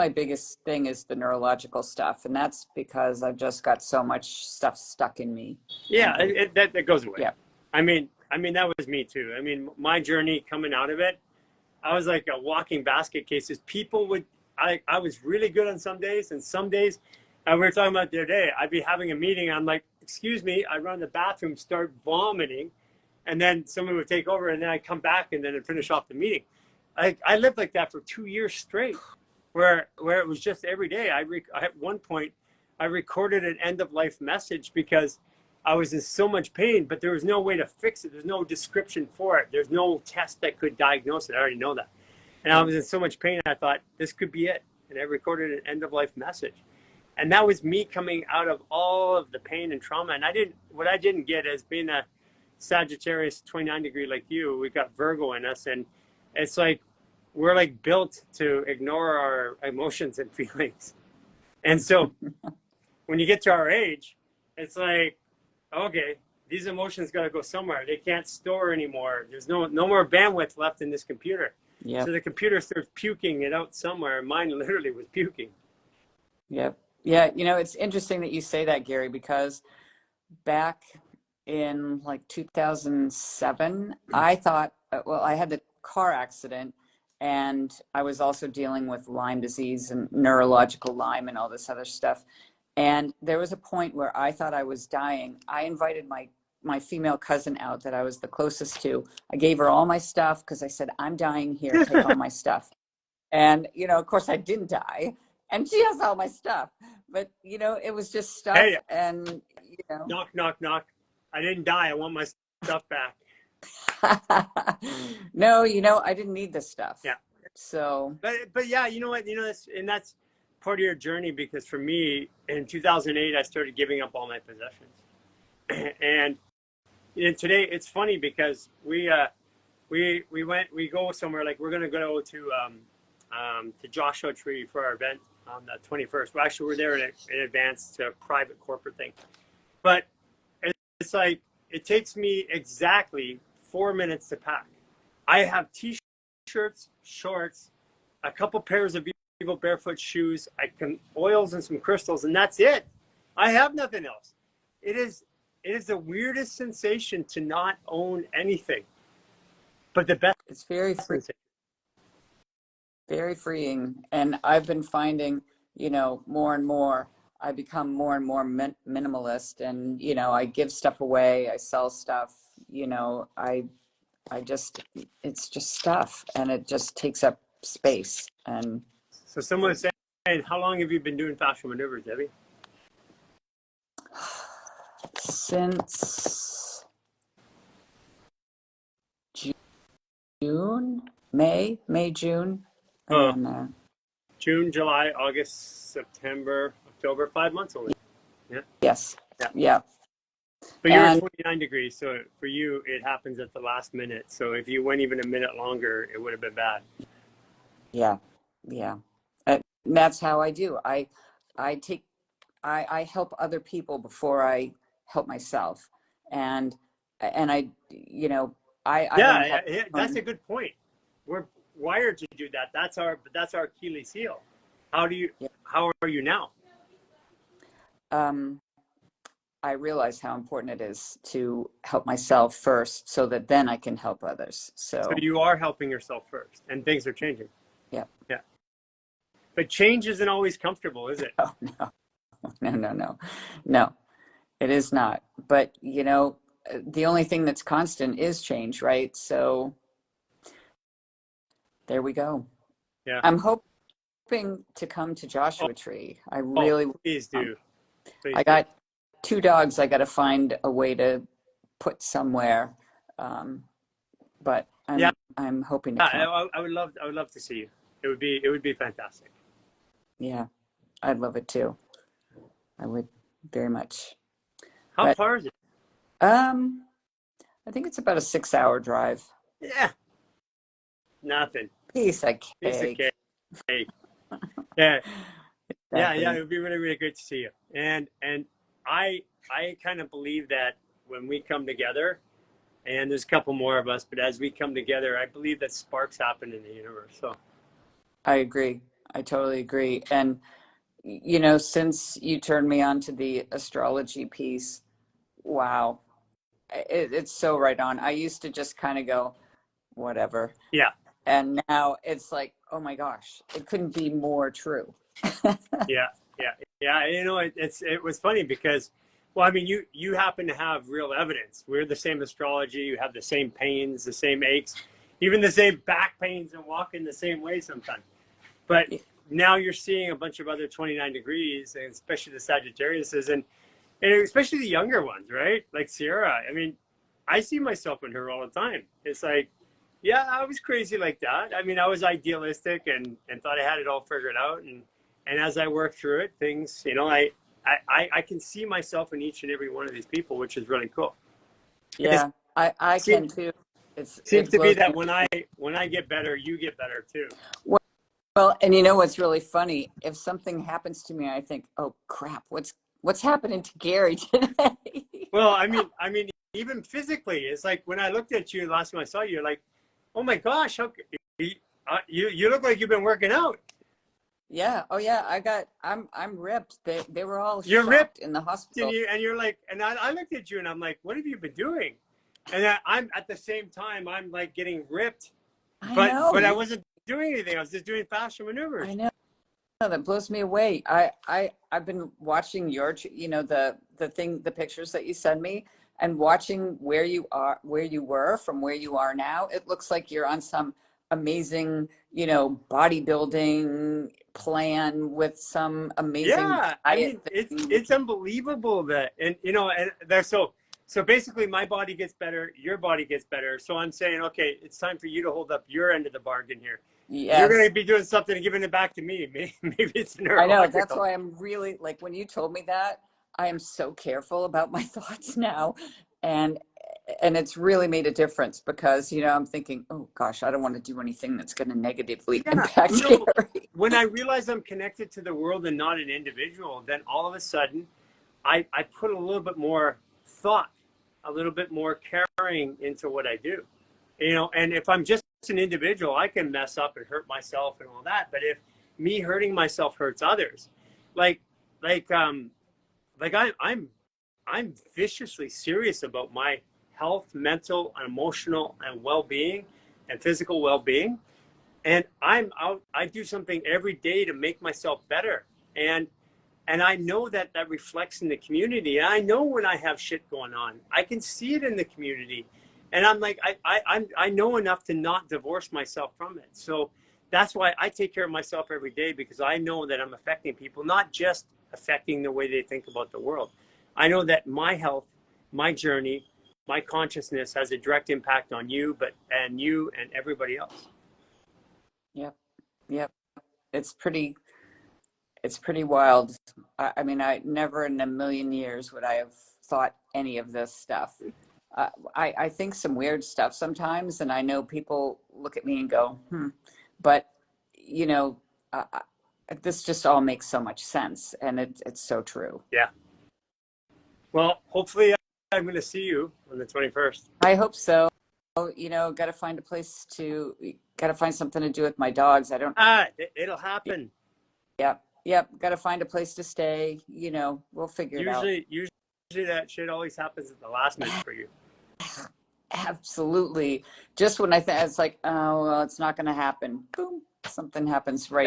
biggest thing is the neurological stuff, and that's because I've just got so much stuff stuck in me. Yeah, that goes away. Yeah. I mean that was me too. I mean, my journey coming out of it, I was like a walking basket case. People would, I was really good on some days, and some days, we were talking about the other day, I'd be having a meeting. I'm like, excuse me, I run to the bathroom, start vomiting, and then someone would take over, and then I'd come back, and then I'd finish off the meeting. I lived like that for 2 years straight, where it was just every day. At one point, I recorded an end of life message because I was in so much pain, but there was no way to fix it. There's no description for it. There's no test that could diagnose it. I already know that. And I was in so much pain, I thought this could be it. And I recorded an end of life message. And that was me coming out of all of the pain and trauma. And what I didn't get as being a Sagittarius 29 degree like you, we got Virgo in us. And it's like, we're like built to ignore our emotions and feelings. And so when you get to our age, it's like, okay, these emotions got to go somewhere. They can't store anymore. There's no more bandwidth left in this computer. Yep. So the computer starts puking it out somewhere. Mine literally was puking. Yep. Yeah. You know, it's interesting that you say that, Gary, because back in like 2007, I thought, well, I had the car accident, and I was also dealing with Lyme disease and neurological Lyme and all this other stuff. And there was a point where I thought I was dying. I invited my female cousin out that I was the closest to. I gave her all my stuff because I said, I'm dying here, take all my stuff. And, you know, of course I didn't die, and she has all my stuff, but you know, it was just stuff. Hey, and you know, knock, knock, knock. I didn't die. I want my stuff back. no, you know, I didn't need this stuff. Yeah. So, but yeah, you know what, that's part of your journey, because for me in 2008, I started giving up all my possessions. And today it's funny because we go somewhere, like we're going to go to Joshua Tree for our event on the 21st. Well, actually, we're there in advance to a private corporate thing. But it's like, it takes me exactly 4 minutes to pack. I have t-shirts, shorts, a couple pairs of Eagle barefoot shoes, oils and some crystals, and that's it. I have nothing else. It is the weirdest sensation to not own anything. But the best, it's very freeing. And I've been finding, you know, more and more, I become more and more minimalist, and, you know, I give stuff away, I sell stuff, you know, it's just stuff, and it just takes up space. And so someone was saying, how long have you been doing fascial maneuvers, Debbie? Since June, June. June, July, August, September, October, 5 months only. Yeah. Yes. Yeah. Yeah. But you're at 29 degrees, so for you, it happens at the last minute. So if you went even a minute longer, it would have been bad. Yeah. Yeah. That's how I do. I help other people before I help myself. And I, you know, I don't have, that's a good point. We're wired to do that. That's our Achilles heel. How are you now? I realize how important it is to help myself first, so that then I can help others. So you are helping yourself first, and things are changing. Yeah. Yeah. But change isn't always comfortable, is it? Oh, no, it is not. But, you know, the only thing that's constant is change, right? So there we go. Yeah. I'm hoping hoping to come to Joshua Tree. I Oh, really, please do. Please I do. got 2 dogs. I got to find a way to put somewhere. But Yeah, I'm hoping to come. I would love to see you. It would be fantastic. Yeah, I'd love it too. I would very much. How But far is it? I think it's about a 6-hour drive. Yeah, nothing. Piece of Piece of cake. cake. Yeah, Exactly. yeah. It would be really, really good to see you. And I kind of believe that when we come together, and there's a couple more of us, but as we come together, I believe that sparks happen in the universe. So I agree. I totally agree. And, since you turned me on to the astrology piece, wow, it's so right on. I used to just kind of go, whatever. yeah, And now it's like, oh my gosh, it couldn't be more true. yeah, yeah. It was funny because, well, I mean, you happen to have real evidence. We're the same astrology. You have the same pains, the same aches, even the same back pains, and walk in the same way sometimes. But now you're seeing a bunch of other 29 degrees, and especially the Sagittariuses, and especially the younger ones, right? Like Sierra. I mean, I see myself in her all the time. It's like, yeah, I was crazy like that. I mean, I was idealistic and thought I had it all figured out. And as I work through it, things, I can see myself in each and every one of these people, which is really cool. Yeah, I can too. Seems It to be blows that me. when I get better, you get better too. Well, and you know what's really funny? If something happens to me, I think, oh crap, what's happening to Gary today? Well, I mean, even physically, it's like when I looked at you last time I saw you, you're like, oh my gosh, you look like you've been working out. Yeah. Oh yeah. I'm ripped. They were all You're ripped, shocked in the and hospital. you're like, and I looked at you and I'm like, what have you been doing? And I'm at the same time, I'm like getting ripped, I but know. I wasn't doing anything. I was just doing fascia maneuvers. I know. That blows me away. I've been watching the pictures that you send me, and watching where you were from where you are now. It looks like you're on some amazing, bodybuilding plan with some amazing Yeah, I diet mean, thing. it's unbelievable that, and and there's so basically my body gets better, your body gets better. So I'm saying, okay, it's time for you to hold up your end of the bargain here. You're going Yes. to be doing something and giving it back to me. Maybe it's I know. That's neurological. why I'm really like, when you told me that, I am so careful about my thoughts now. And it's really made a difference because, I'm thinking, oh gosh, I don't want to do anything that's going to negatively Yeah, impact Gary. when I realize I'm connected to the world and not an individual, then all of a sudden I put a little bit more thought, a little bit more caring into what I do. And if I'm just an individual, I can mess up and hurt myself and all that. But if me hurting myself hurts others, like like um like I'm viciously serious about my health, mental and emotional and well-being and physical well-being. And I'm out, I do something every day to make myself better. And I know that that reflects in the community. And I know when I have shit going on, I can see it in the community. And I'm like, I know enough to not divorce myself from it. So that's why I take care of myself every day, because I know that I'm affecting people, not just affecting the way they think about the world. I know that my health, my journey, my consciousness has a direct impact on you, and you and everybody else. Yep. Yep. It's pretty, wild. I mean, I never in a million years would I have thought any of this stuff. I think some weird stuff sometimes, and I know people look at me and go, but you know, uh, uh, this just all makes so much sense, and it's so true. Yeah. Well, hopefully I'm going to see you on the 21st. I hope so. Got to find something to do with my dogs. I don't. It'll happen. Yep. Got to find a place to stay. We'll figure it out. Usually that shit always happens at the last minute for you. Absolutely. Just when I think it's like, oh well, it's not going to happen. Boom, something happens right.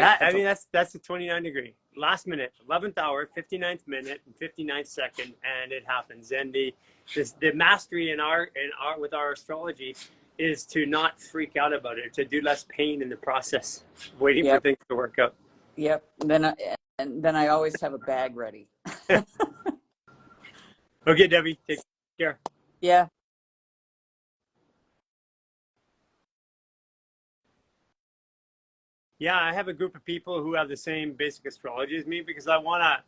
That's the 29 degree last minute, 11th hour, 59th minute, and 59th second, and it happens. And the mastery in our with our astrology is to not freak out about it, to do less pain in the process, waiting for things to work out. Yep. And then I always have a bag ready. Okay, Debbie, take care. Yeah. Yeah, I have a group of people who have the same basic astrology as me because I wanna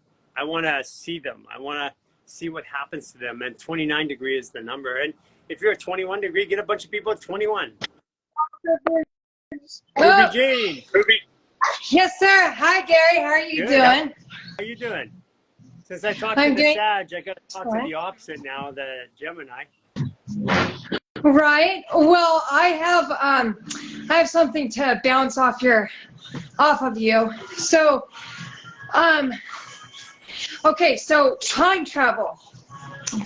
see them. I wanna see what happens to them. And 29 degree is the number. And if you're a 21 degree, get a bunch of people at 21. Oh, Ruby Jane. yes, sir. Hi, Gary. How are you Good. doing? How you doing? Since I talked I'm to the doing Sag, I got to talk to fine. the opposite now, the Gemini. Right. Well, I have something to bounce off of you. So, okay. So time travel.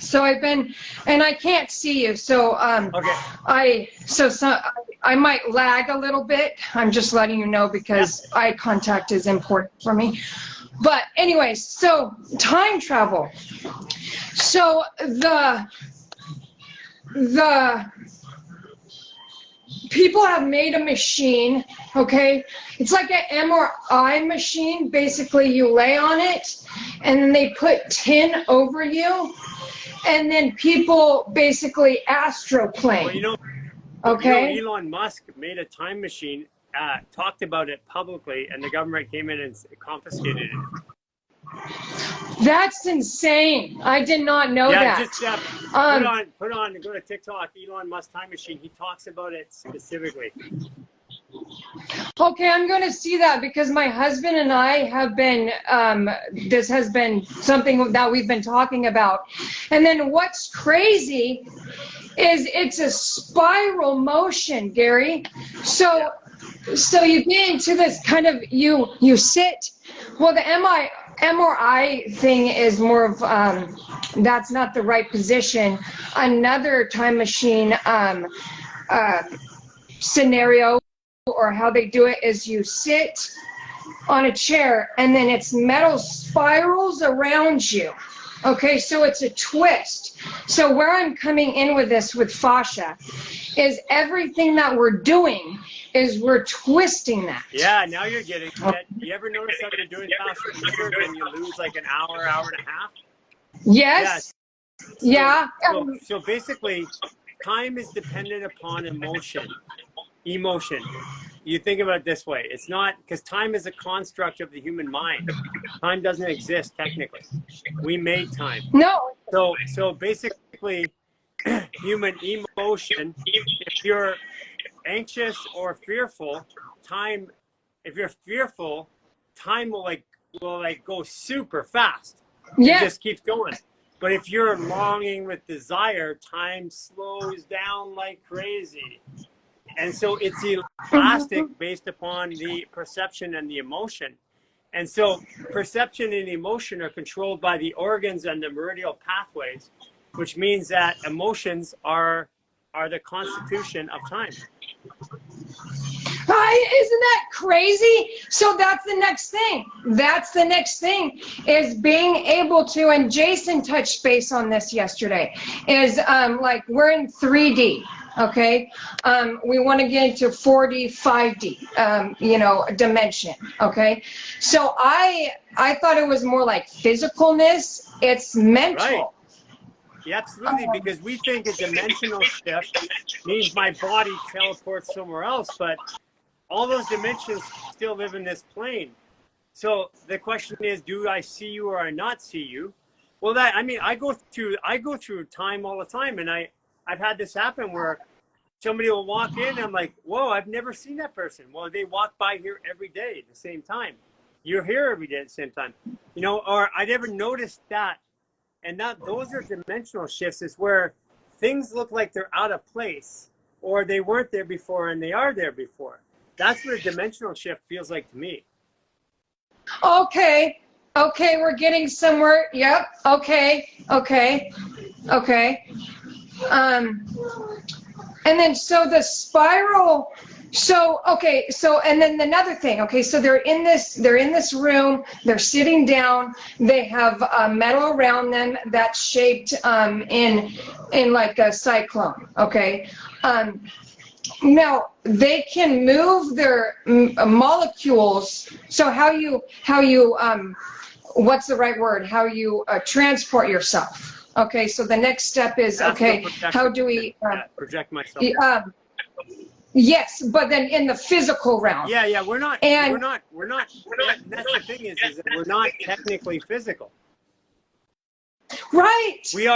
So I've been, and I can't see you. So, Okay. I might lag a little bit. I'm just letting you know because eye contact is important for me. But anyway, so time travel. So the people have made a machine, okay? It's like an MRI machine. Basically, you lay on it, and then they put tin over you, and then people basically astroplane. Well, you know, okay? Elon Musk made a time machine, talked about it publicly, and the government came in and confiscated it. That's insane. I did not know Yeah, that. just put on, go to TikTok, Elon Musk time machine. He talks about it specifically. Okay, I'm going to see that because my husband and I have been, this has been something that we've been talking about. And then what's crazy is it's a spiral motion, Gary. So you get into this kind of, you sit, well, the MRI thing is more of, that's not the right position. Another time machine scenario or how they do it is you sit on a chair and then it's metal spirals around you. Okay, so it's a twist. So where I'm coming in with this with fascia is everything that we're doing is we're twisting that. Yeah, now you're getting it. You ever notice how you're doing fascia and you lose like an hour and a half? Yes. Yeah. Yeah. So basically, time is dependent upon emotion. You think about it this way. It's not, because time is a construct of the human mind. Time doesn't exist technically. We made time. No. So basically, human emotion, if you're anxious or fearful, if you're fearful, time will go super fast. Yeah. It just keeps going. But if you're longing with desire, time slows down like crazy. And so it's elastic based upon the perception and the emotion. And so perception and emotion are controlled by the organs and the meridial pathways, which means that emotions are the constitution of time. Isn't that crazy? So that's the next thing. Is being able to, and Jason touched base on this yesterday, is like we're in 3D. Okay, we want to get into 4D, 5D, dimension. Okay, so I thought it was more like physicalness. It's mental. Right. Yeah, absolutely, because we think a dimensional shift means my body teleports somewhere else, but all those dimensions still live in this plane. So the question is, do I see you or I not see you? Well, I go through time all the time, and I've had this happen where somebody will walk in and I'm like, whoa, I've never seen that person. Well, they walk by here every day at the same time. You're here every day at the same time, or I never noticed that. And those are dimensional shifts, is where things look like they're out of place or they weren't there before and they are there before. That's what a dimensional shift feels like to me. Okay, we're getting somewhere. Yep. Okay. And then so the spiral. And then another thing. Okay, so they're in this room. They're sitting down. They have metal around them that's shaped in like a cyclone. Okay. Now they can move their molecules. So how you what's the right word? How you transport yourself. Okay, so the next step is, okay, how do we project myself? Yes, but then in the physical realm. Yeah, we're not. And That's the thing is that we're not technically physical. right. We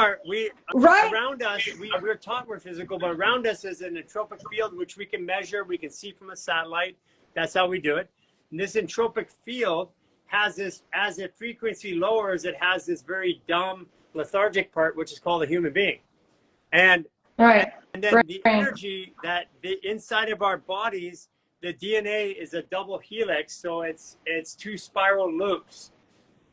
Right. around us. We're taught we're physical, but around us is an entropic field which we can measure. We can see from a satellite. That's how we do it. And this entropic field has this, as the frequency lowers, it has this very dumb lethargic part, which is called a human being. And Right. and then the energy that the inside of our bodies, the DNA is a double helix, so it's two spiral loops.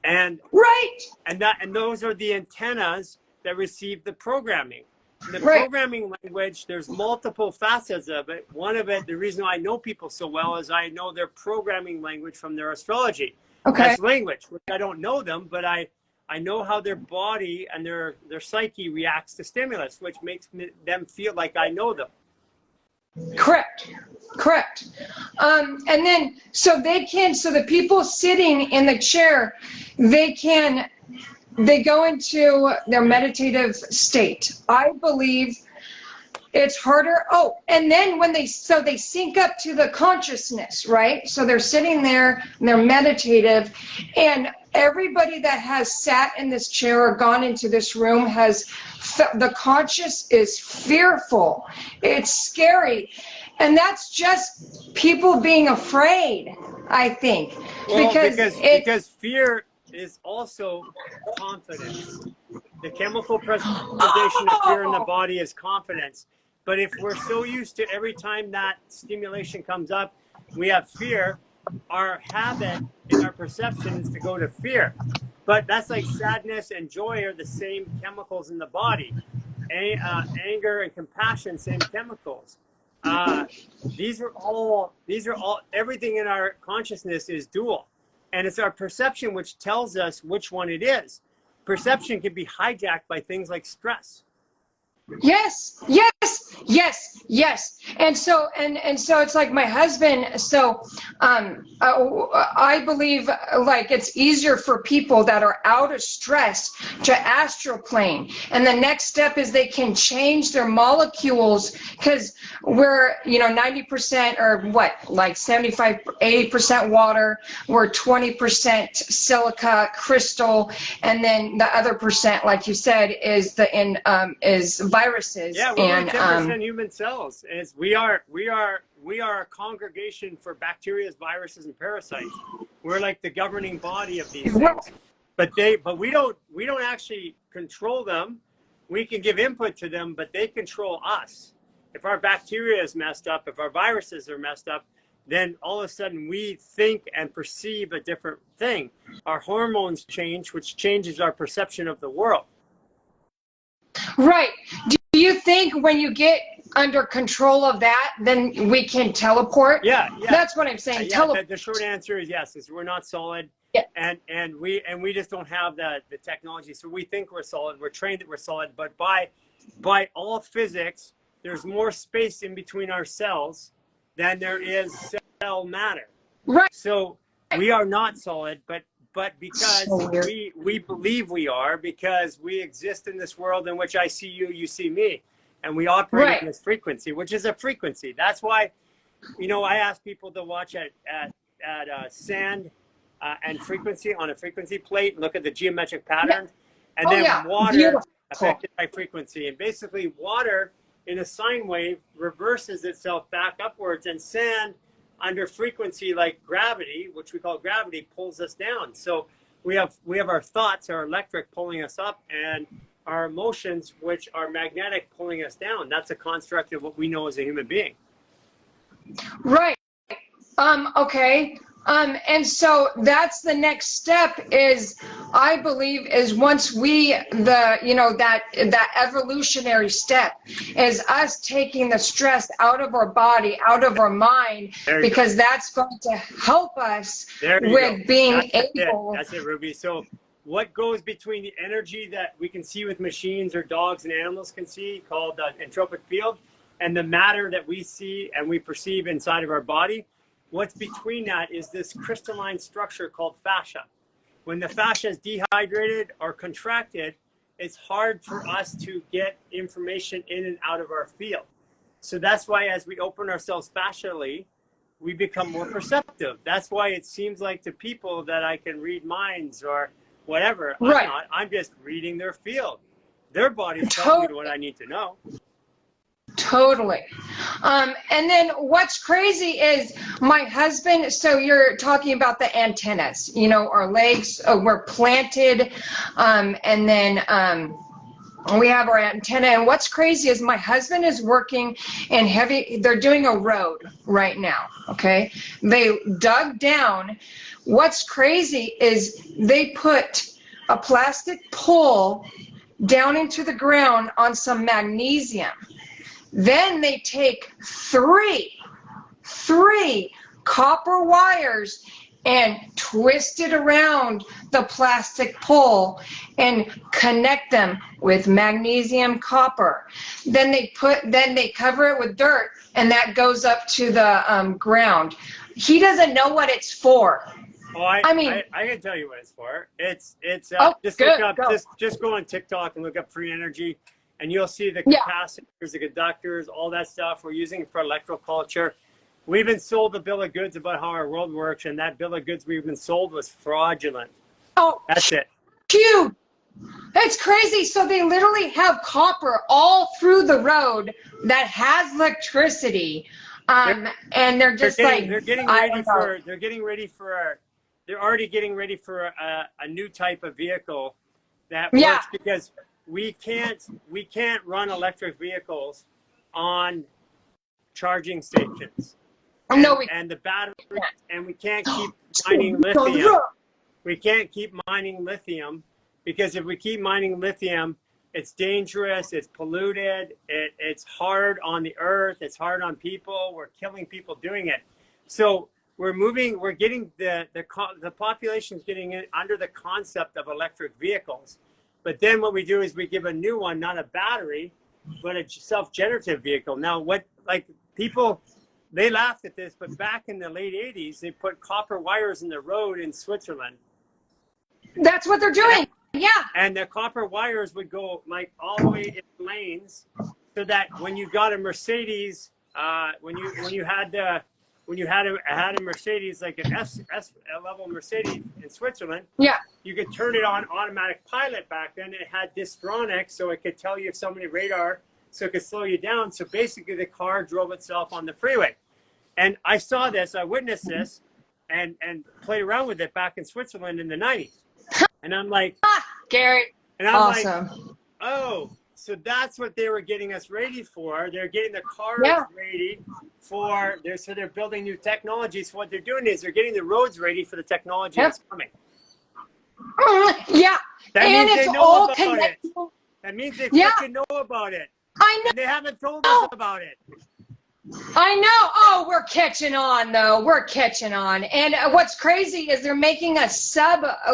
And Right. and those are the antennas that receive the programming. The Right. programming language, there's multiple facets of it. One of it, the reason I know people so well is I know their programming language from their astrology. Okay. That's language, which I don't know them, but I know how their body and their psyche reacts to stimulus, which makes them feel like I know them. Correct. And then, so the people sitting in the chair, they go into their meditative state. I believe it's harder. Oh, and then when they sync up to the consciousness, right? So they're sitting there and they're meditative, and everybody that has sat in this chair or gone into this room the conscious is fearful. It's scary. And that's just people being afraid, I think. Well, because fear is also confidence. The chemical presentation of fear in the body is confidence. But if we're so used to every time that stimulation comes up, we have fear, our habit and our perception is to go to fear. But that's like sadness and joy are the same chemicals in the body. Anger and compassion, same chemicals. These are all, everything in our consciousness is dual. And it's our perception which tells us which one it is. Perception can be hijacked by things like stress. Yes. And so it's like my husband. So I believe like it's easier for people that are out of stress to astral plane. And the next step is they can change their molecules, because we're 90% or what, like 75, 80% water. We're 20% silica crystal, and then the other percent, like you said, is is viruses. Yeah, we're only 10% human cells. We are a congregation for bacteria, viruses, and parasites. We're like the governing body of these things. But we don't actually control them. We can give input to them, but they control us. If our bacteria is messed up, if our viruses are messed up, then all of a sudden we think and perceive a different thing. Our hormones change, which changes our perception of the world. Right. Do you think when you get under control of that, then we can teleport? Yeah. That's what I'm saying. The short answer is yes. Is we're not solid, and we just don't have the technology. So we think we're solid. We're trained that we're solid, but by all physics, there's more space in between our cells than there is cell matter. Right. So we are not solid, but because we believe we are, because we exist in this world in which I see you, you see me, and we operate in this frequency, which is a frequency. That's why, I ask people to watch at sand and frequency on a frequency plate and look at the geometric patterns, and then water affected by frequency. And basically water in a sine wave reverses itself back upwards, and sand under frequency like gravity, which we call gravity, pulls us down. So we have our thoughts, our electric, pulling us up, and our emotions, which are magnetic, pulling us down. That's a construct of what we know as a human being. Right. Okay. And so that's the next step is, I believe, is once that evolutionary step is us taking the stress out of our body, out of our mind, because that's going to help us with being able. That's it, Ruby. So what goes between the energy that we can see with machines or dogs and animals can see, called the entropic field, and the matter that we see and we perceive inside of our body, what's between that is this crystalline structure called fascia. When the fascia is dehydrated or contracted, it's hard for us to get information in and out of our field. So that's why as we open ourselves fascially, we become more perceptive. That's why it seems like to people that I can read minds or whatever. Right. I'm not. I'm just reading their field. Their body's telling me what I need to know. Totally. And then what's crazy is my husband, so you're talking about the antennas, you know, our legs were planted, and then we have our antenna. And what's crazy is my husband is working in they're doing a road right now, okay? They dug down. What's crazy is they put a plastic pole down into the ground on some magnesium. Then they take three copper wires and twist it around the plastic pole and connect them with magnesium copper. Then they cover it with dirt, and that goes up to the ground. He doesn't know what it's for. Oh, I can tell you what it's for. It's just good, look up, just go on TikTok and look up free energy, and you'll see the capacitors, the conductors, all that stuff we're using for electroculture. We've been sold a bill of goods about how our world works, and that bill of goods we've been sold was fraudulent. Oh, that's it. Huge. It's crazy. So they literally have copper all through the road that has electricity, and they're already getting ready for a new type of vehicle that works, because we can't run electric vehicles on charging stations. And the battery, and we can't keep mining lithium. We can't keep mining lithium, because if we keep mining lithium, it's dangerous, it's polluted, it's hard on the earth, it's hard on people, we're killing people doing it. So we're getting the population's getting in under the concept of electric vehicles. But then what we do is we give a new one, not a battery, but a self-generative vehicle. Now, people, they laughed at this, but back in the late 80s, they put copper wires in the road in Switzerland. That's what they're doing. Yeah. And the copper wires would go like all the way in lanes, so that when you got a Mercedes, when you had a Mercedes, like an S level Mercedes in Switzerland, you could turn it on automatic pilot. Back then it had Distronics, so it could tell you if somebody radar, so it could slow you down. So basically the car drove itself on the freeway. And I saw this, I witnessed this, and played around with it back in Switzerland in the 90s. And I'm like, Gary, and I'm awesome. like, oh, so that's what they were getting us ready for. They're getting the cars ready for, so they're building new technologies. So what they're doing is they're getting the roads ready for the technology that's coming. Yeah. That and means it's they know all about connected. it. That means they freaking know about it. I know. And they haven't told us about it. I know. Oh, we're catching on, though. We're catching on. And what's crazy is they're making a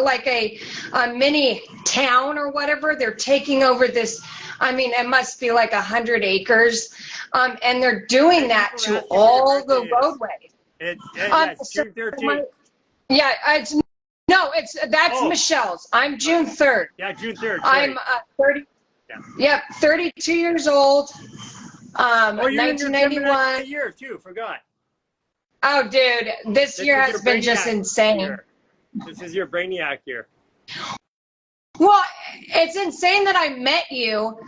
like a mini town or whatever. They're taking over this. I mean, it must be like 100 acres. And they're doing that to all the roadways. It's June 13th. That's Michelle's. I'm June 3rd. Yeah, June 3rd. I'm 30. Yep, 32 years old. You're 1991 year too. Forgot. Oh, dude, this year has been just insane. Year. This is your Brainiac year. Well, it's insane that I met you.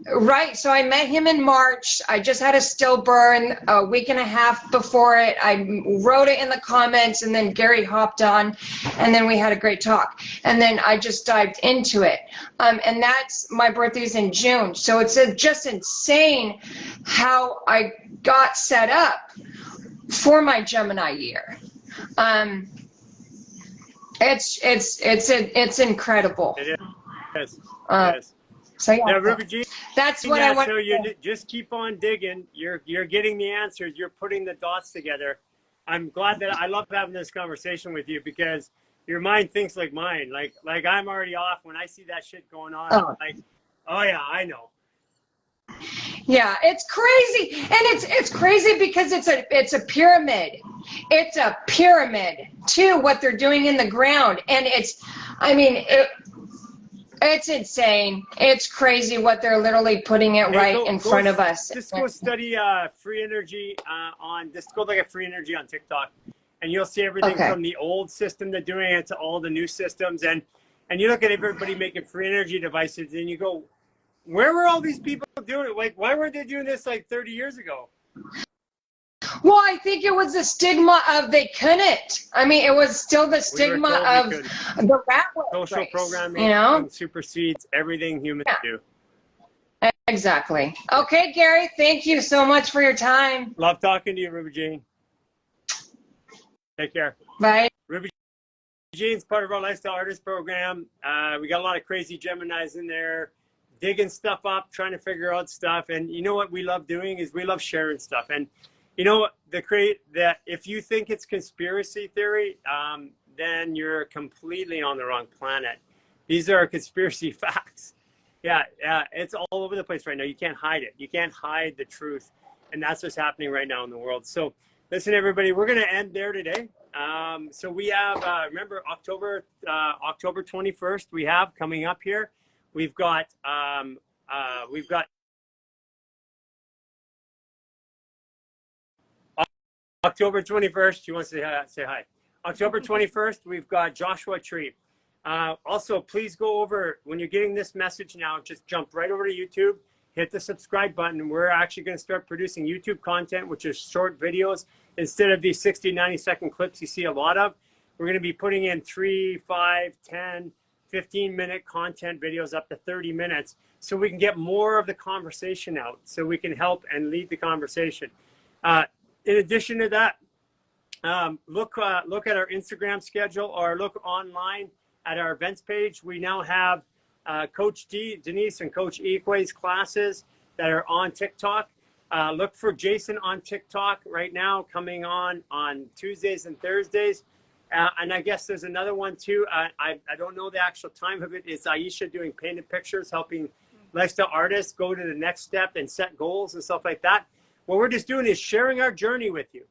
Right. So I met him in March. I just had a stillburn a week and a half before it. I wrote it in the comments, and then Gary hopped on, and then we had a great talk. And then I just dived into it. And that's, my birthday's in June. So it's just insane how I got set up for my Gemini year. It's incredible. It is. Yes. So yeah, now, Ruby G, that's what I want. So you just keep on digging. You're getting the answers. You're putting the dots together. I'm glad that I love having this conversation with you, because your mind thinks like mine. Like I'm already off when I see that shit going on. I'm like, oh yeah, I know. Yeah, it's crazy, and it's crazy because it's a pyramid. It's a pyramid too. What they're doing in the ground, and it's insane. It's crazy what they're literally putting it right in front of us. Just go study free energy just go like a free energy on TikTok, and you'll see everything from the old system they're doing it to all the new systems, and you look at everybody making free energy devices, and you go, where were all these people doing it? Like, why weren't they doing this like 30 years ago? Well, I think it was the stigma of they couldn't. I mean, it was still the stigma of the rat social race, programming, you know, supersedes everything humans do. Exactly. Okay, Gary, thank you so much for your time. Love talking to you, Ruby Jean. Take care. Bye. Ruby Jean's part of our Lifestyle Artist program. We got a lot of crazy Geminis in there, digging stuff up, trying to figure out stuff. And you know what we love doing is we love sharing stuff. And you know that if you think it's conspiracy theory, then you're completely on the wrong planet. These are conspiracy facts. Yeah, it's all over the place right now. You can't hide it. You can't hide the truth. And that's what's happening right now in the world. So listen, everybody, we're going to end there today. So we have, remember, October 21st, we have coming up here. We've got October 21st. She wants to say hi. October 21st, we've got Joshua Tree. Also, please go over, when you're getting this message now, just jump right over to YouTube, hit the subscribe button. We're actually going to start producing YouTube content, which is short videos. Instead of these 60, 90-second clips you see a lot of, we're going to be putting in 3, 5, 10, 15-minute content videos up to 30 minutes so we can get more of the conversation out, so we can help and lead the conversation. In addition to that, look at our Instagram schedule or look online at our events page. We now have Coach Denise and Coach Ikwe's classes that are on TikTok. Look for Jason on TikTok right now, coming on Tuesdays and Thursdays. And I guess there's another one too. I don't know the actual time of it. It's Aisha doing painted pictures, helping lifestyle artists go to the next step and set goals and stuff like that. What we're just doing is sharing our journey with you.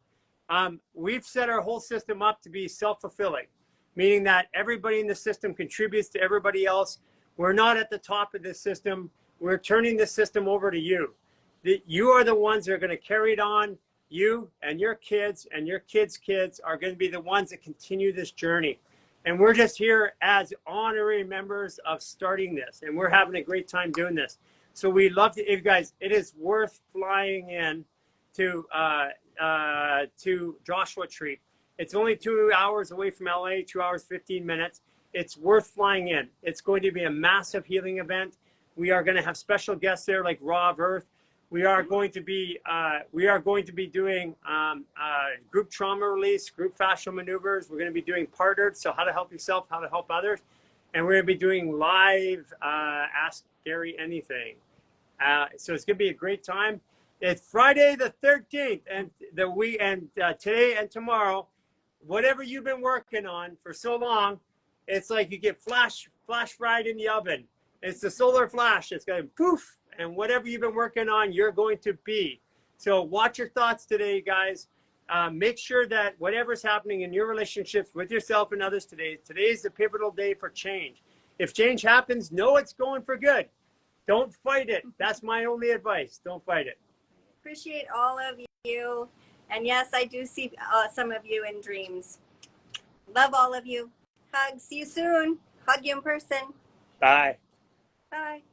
We've set our whole system up to be self-fulfilling, meaning that everybody in the system contributes to everybody else. We're not at the top of this system. We're turning the system over to you. You are the ones that are going to carry it on. You and your kids and your kids' kids are going to be the ones that continue this journey. And we're just here as honorary members of starting this. And we're having a great time doing this. So we love to, if you guys, it is worth flying in to Joshua Tree. It's only 2 hours away from LA, 2 hours, 15 minutes. It's worth flying in. It's going to be a massive healing event. We are going to have special guests there like Raw of Earth. We are going to be doing group trauma release, group fascial maneuvers. We're going to be doing partnered, so how to help yourself, how to help others. And we're going to be doing live Ask Gary Anything. So it's going to be a great time. It's Friday the 13th, and today and tomorrow, whatever you've been working on for so long, it's like you get flash fried in the oven. It's the solar flash. It's going poof, and whatever you've been working on, you're going to be. So watch your thoughts today, guys. Make sure that whatever's happening in your relationships with yourself and others today is the pivotal day for change. If change happens, know it's going for good. Don't fight it. That's my only advice. Don't fight it. Appreciate all of you. And yes, I do see some of you in dreams. Love all of you. Hugs. See you soon. Hug you in person. Bye. Bye.